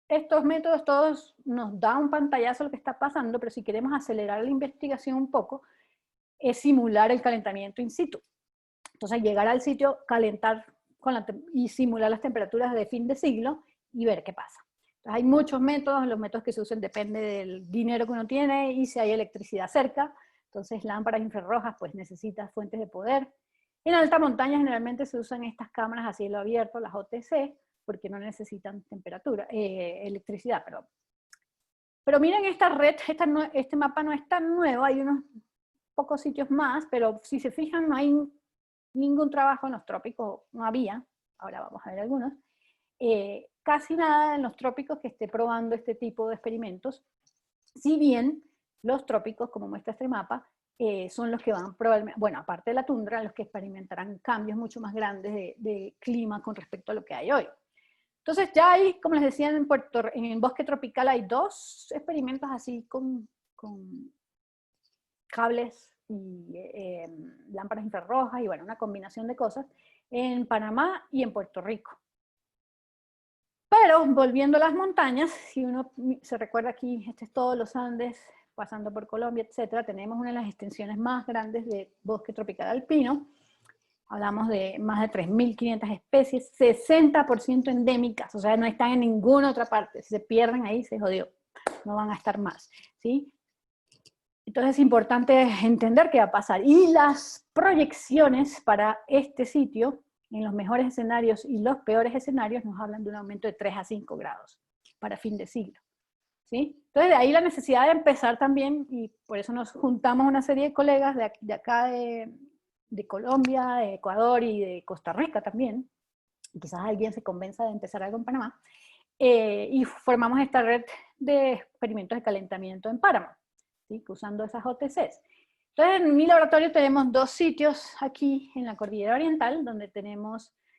S11: estos métodos todos nos dan un pantallazo de lo que está pasando, pero si queremos acelerar la investigación un poco, es simular el calentamiento in situ. Entonces, llegar al sitio, calentar y simular las temperaturas de fin de siglo y ver qué pasa. Entonces, hay muchos métodos, los métodos que se usan depende del dinero que uno tiene y si hay electricidad cerca. Entonces, lámparas infrarrojas, pues necesitas fuentes de poder. En alta montaña generalmente se usan estas cámaras a cielo abierto, las OTC, porque no necesitan electricidad, perdón. Pero miren esta red, este mapa no es tan nuevo, hay unos pocos sitios más, pero si se fijan no hay ningún trabajo en los trópicos, no había, ahora vamos a ver algunos, casi nada en los trópicos que esté probando este tipo de experimentos, si bien los trópicos, como muestra este mapa, son los que van probablemente, bueno, aparte de la tundra, los que experimentarán cambios mucho más grandes de clima con respecto a lo que hay hoy. Entonces ya hay, como les decía, en el bosque tropical hay 2 experimentos así con cables y lámparas infrarrojas y bueno, una combinación de cosas en Panamá y en Puerto Rico. Pero volviendo a las montañas, si uno se recuerda aquí, este es todos los Andes, pasando por Colombia, etcétera, tenemos una de las extensiones más grandes de bosque tropical alpino. Hablamos de más de 3.500 especies, 60% endémicas, o sea, no están en ninguna otra parte. Si se pierden ahí, se jodió, no van a estar más, ¿sí? Entonces es importante entender qué va a pasar. Y las proyecciones para este sitio, en los mejores escenarios y los peores escenarios, nos hablan de un aumento de 3 a 5 grados para fin de siglo, ¿sí? Entonces de ahí la necesidad de empezar también, y por eso nos juntamos una serie de colegas de acá de Colombia, de Ecuador y de Costa Rica también, quizás alguien se convenza de empezar algo en Panamá, y formamos esta red de experimentos de calentamiento en páramo, ¿sí? Usando esas OTCs. Entonces en mi laboratorio tenemos 2 sitios aquí en la Cordillera Oriental, donde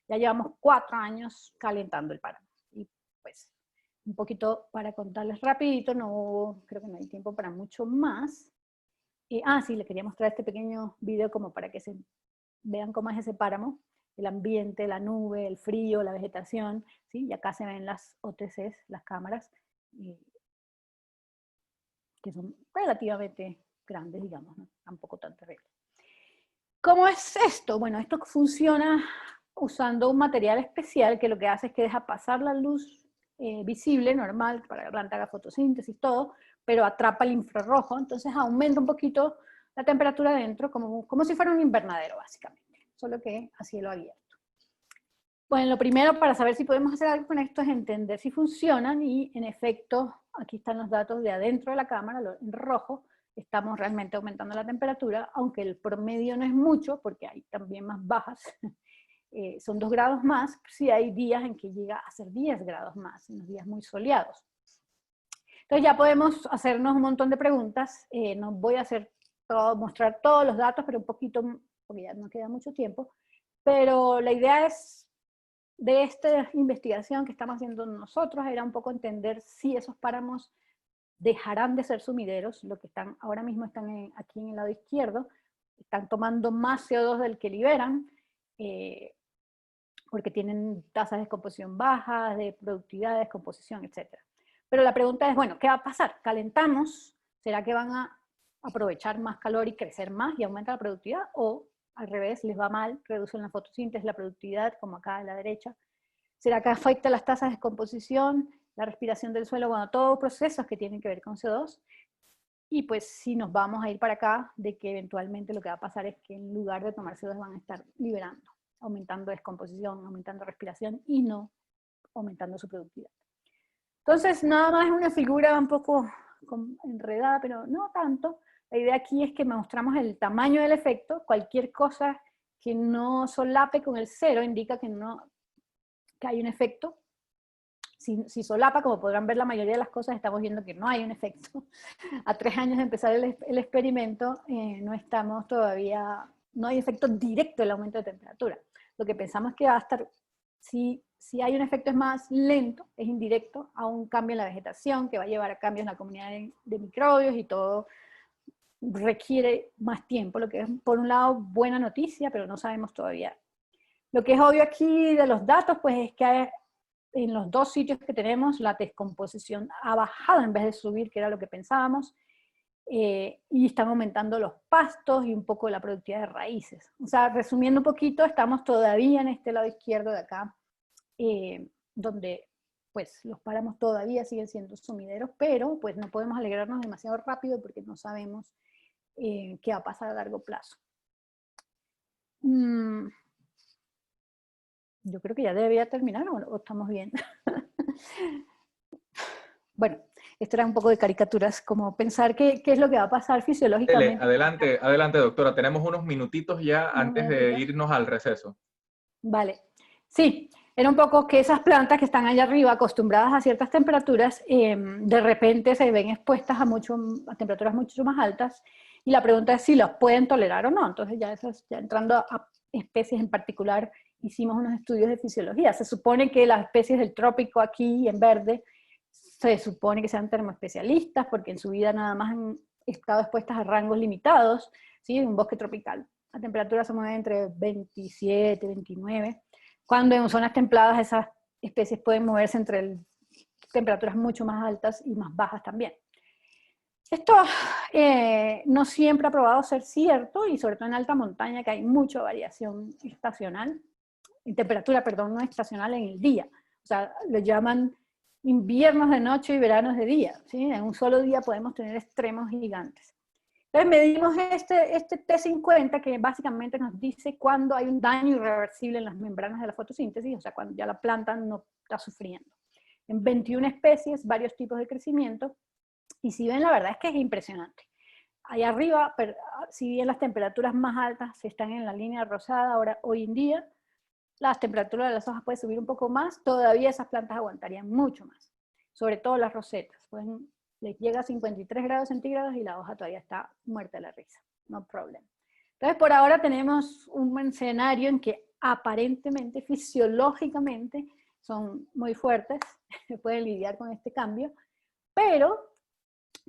S11: ya llevamos 4 años calentando el páramo. Y pues un poquito para contarles rapidito, creo que no hay tiempo para mucho más. Sí, les quería mostrar este pequeño video como para que se vean cómo es ese páramo, el ambiente, la nube, el frío, la vegetación, ¿sí? Y acá se ven las OTCs, las cámaras, que son relativamente grandes, digamos, ¿no? Tampoco tan terribles. ¿Cómo es esto? Bueno, esto funciona usando un material especial que lo que hace es que deja pasar la luz visible, normal, para que la planta haga fotosíntesis, todo, pero atrapa el infrarrojo, entonces aumenta un poquito la temperatura dentro, como si fuera un invernadero, básicamente, solo que a cielo abierto. Bueno, lo primero para saber si podemos hacer algo con esto es entender si funcionan, y en efecto, aquí están los datos de adentro de la cámara, en rojo, estamos realmente aumentando la temperatura, aunque el promedio no es mucho, porque hay también más bajas, son 2 grados más, sí hay días en que llega a ser 10 grados más, en los días muy soleados. Entonces ya podemos hacernos un montón de preguntas, no voy a mostrar todos los datos, pero un poquito, porque ya no queda mucho tiempo, pero la idea de esta investigación que estamos haciendo nosotros era un poco entender si esos páramos dejarán de ser sumideros, lo que ahora mismo están aquí en el lado izquierdo, están tomando más CO2 del que liberan, porque tienen tasas de descomposición bajas, de productividad, de descomposición, etc. Pero la pregunta es, bueno, ¿qué va a pasar? ¿Calentamos? ¿Será que van a aprovechar más calor y crecer más y aumenta la productividad? ¿O al revés, les va mal, reducen la fotosíntesis, la productividad, como acá a la derecha? ¿Será que afecta las tasas de descomposición, la respiración del suelo? Bueno, todos procesos que tienen que ver con CO2. Y pues si nos vamos a ir para acá, de que eventualmente lo que va a pasar es que en lugar de tomar CO2 van a estar liberando, aumentando descomposición, aumentando respiración y no aumentando su productividad. Entonces, nada más es una figura un poco enredada, pero no tanto. La idea aquí es que mostramos el tamaño del efecto. Cualquier cosa que no solape con el 0 indica que hay un efecto. Si solapa, como podrán ver, la mayoría de las cosas estamos viendo que no hay un efecto. A 3 años de empezar el experimento, no hay efecto directo del aumento de temperatura. Lo que pensamos que va a estar, si hay un efecto es más lento, es indirecto, a un cambio en la vegetación, que va a llevar a cambios en la comunidad de microbios, y todo requiere más tiempo, lo que es, por un lado, buena noticia, pero no sabemos todavía. Lo que es obvio aquí de los datos, pues es que en los 2 sitios que tenemos, la descomposición ha bajado en vez de subir, que era lo que pensábamos, y están aumentando los pastos y un poco la productividad de raíces. O sea, resumiendo un poquito, estamos todavía en este lado izquierdo de acá, donde pues los páramos todavía siguen siendo sumideros, pero pues no podemos alegrarnos demasiado rápido porque no sabemos qué va a pasar a largo plazo. Yo creo que ya debería terminar, ¿o estamos bien? Bueno, esto era un poco de caricaturas, como pensar qué es lo que va a pasar fisiológicamente.
S1: Adelante, doctora. Tenemos unos minutitos ya antes de irnos al receso.
S11: Vale. Sí, era un poco que esas plantas que están allá arriba, acostumbradas a ciertas temperaturas, de repente se ven expuestas a temperaturas mucho más altas, y la pregunta es si las pueden tolerar o no. Entonces ya entrando a especies en particular, hicimos unos estudios de fisiología. Se supone que las especies del trópico aquí en verde, se supone que sean termoespecialistas, porque en su vida nada más han estado expuestas a rangos limitados, ¿sí? En un bosque tropical la temperatura se mueve entre 27, 29, cuando en zonas templadas esas especies pueden moverse entre temperaturas mucho más altas y más bajas también. Esto no siempre ha probado ser cierto, y sobre todo en alta montaña, que hay mucha variación estacional, en temperatura, perdón, no estacional, en el día. O sea, lo llaman inviernos de noche y veranos de día, ¿sí? En un solo día podemos tener extremos gigantes. Entonces medimos este T50, que básicamente nos dice cuándo hay un daño irreversible en las membranas de la fotosíntesis, o sea, cuando ya la planta no está sufriendo. En 21 especies, varios tipos de crecimiento, y si ven, la verdad es que es impresionante. Ahí arriba, si bien las temperaturas más altas están en la línea rosada hoy en día, las temperaturas de las hojas pueden subir un poco más, todavía esas plantas aguantarían mucho más, sobre todo las rosetas, les llega a 53 grados centígrados y la hoja todavía está muerta de la risa, no problem. Entonces por ahora tenemos un escenario en que aparentemente, fisiológicamente, son muy fuertes, pueden lidiar con este cambio, pero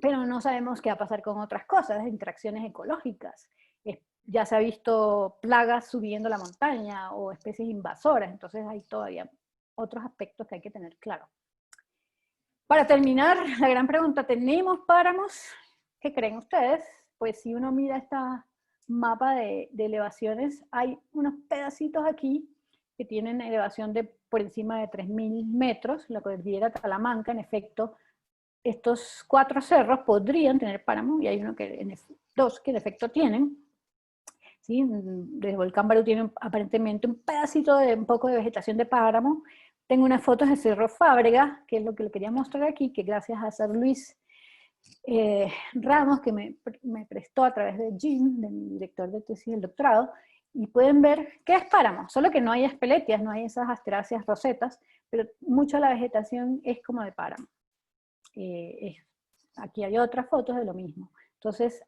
S11: no sabemos qué va a pasar con otras cosas, interacciones ecológicas. Ya se ha visto plagas subiendo la montaña o especies invasoras, entonces hay todavía otros aspectos que hay que tener claro. Para terminar, la gran pregunta, ¿tenemos páramos? ¿Qué creen ustedes? Pues si uno mira esta mapa de elevaciones, hay unos pedacitos aquí que tienen elevación de por encima de 3.000 metros, la cordillera Talamanca. En efecto, estos 4 cerros podrían tener páramo, y hay dos que en efecto tienen. ¿Sí? El volcán Barú tiene aparentemente un pedacito de un poco de vegetación de páramo. Tengo unas fotos de Cerro Fábrega, que es lo que le quería mostrar aquí, que gracias a Sir Luis Ramos, que me prestó a través de Jim, de mi director de tesis del doctorado, y pueden ver qué es páramo, solo que no hay espeletias, no hay esas asteráceas rosetas, pero mucha de la vegetación es como de páramo. Aquí hay otras fotos de lo mismo. Entonces,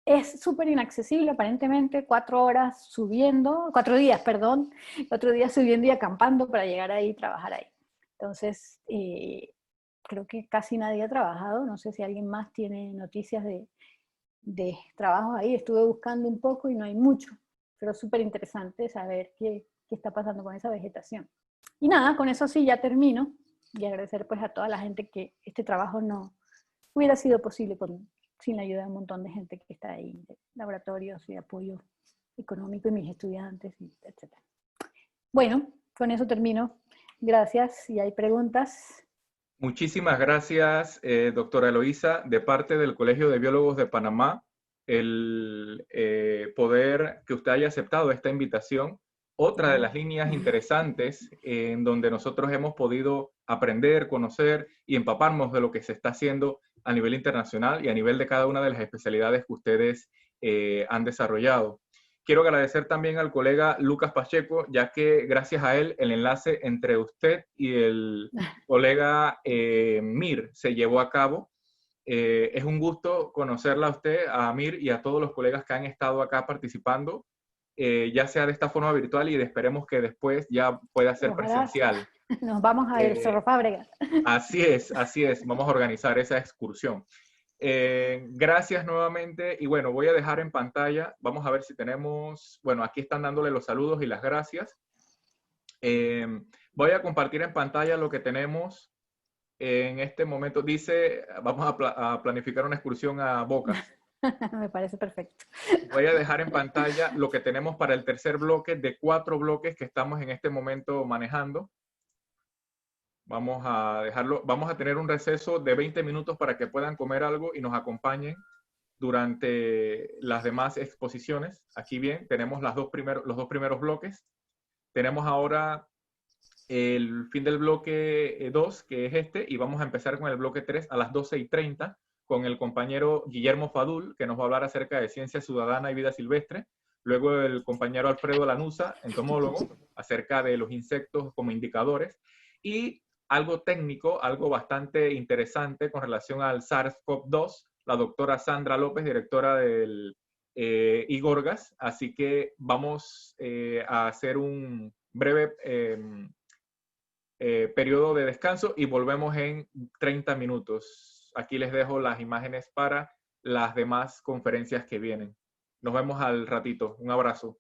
S11: es súper inaccesible, aparentemente, 4 días subiendo y acampando para llegar ahí y trabajar ahí. Entonces, creo que casi nadie ha trabajado, no sé si alguien más tiene noticias de trabajos ahí, estuve buscando un poco y no hay mucho, pero súper interesante saber qué está pasando con esa vegetación. Y nada, con eso sí ya termino, y agradecer pues a toda la gente que este trabajo no hubiera sido posible sin la ayuda de un montón de gente que está ahí, de laboratorios y de apoyo económico y mis estudiantes, etc. Bueno, con eso termino. Gracias. Si hay preguntas.
S1: Muchísimas gracias, doctora Eloísa. De parte del Colegio de Biólogos de Panamá, el poder que usted haya aceptado esta invitación. Otra de las líneas interesantes en donde nosotros hemos podido aprender, conocer y empaparnos de lo que se está haciendo a nivel internacional y a nivel de cada una de las especialidades que ustedes han desarrollado. Quiero agradecer también al colega Lucas Pacheco, ya que gracias a él el enlace entre usted y el colega Mir se llevó a cabo. Es un gusto conocerla a usted, a Mir y a todos los colegas que han estado acá participando, ya sea de esta forma virtual y esperemos que después ya pueda ser presencial.
S11: Nos vamos a ir Cerro Fábrega.
S1: Así es. Vamos a organizar esa excursión. Gracias nuevamente y bueno, voy a dejar en pantalla, vamos a ver si tenemos, bueno, aquí están dándole los saludos y las gracias. Voy a compartir en pantalla lo que tenemos en este momento. Dice, vamos a planificar una excursión a Bocas.
S11: Me parece perfecto.
S1: Voy a dejar en pantalla lo que tenemos para el tercer bloque de 4 bloques que estamos en este momento manejando. Vamos a dejarlo, vamos a tener un receso de 20 minutos para que puedan comer algo y nos acompañen durante las demás exposiciones. Aquí bien, tenemos los dos primeros bloques. Tenemos ahora el fin del bloque 2, que es este, y vamos a empezar con el bloque 3 a las 12:30 con el compañero Guillermo Fadul, que nos va a hablar acerca de ciencia ciudadana y vida silvestre. Luego el compañero Alfredo Lanuza, entomólogo, acerca de los insectos como indicadores. Y algo técnico, algo bastante interesante con relación al SARS-CoV-2, la doctora Sandra López, directora del IGORGAS. Así que vamos a hacer un breve periodo de descanso y volvemos en 30 minutos. Aquí les dejo las imágenes para las demás conferencias que vienen. Nos vemos al ratito. Un abrazo.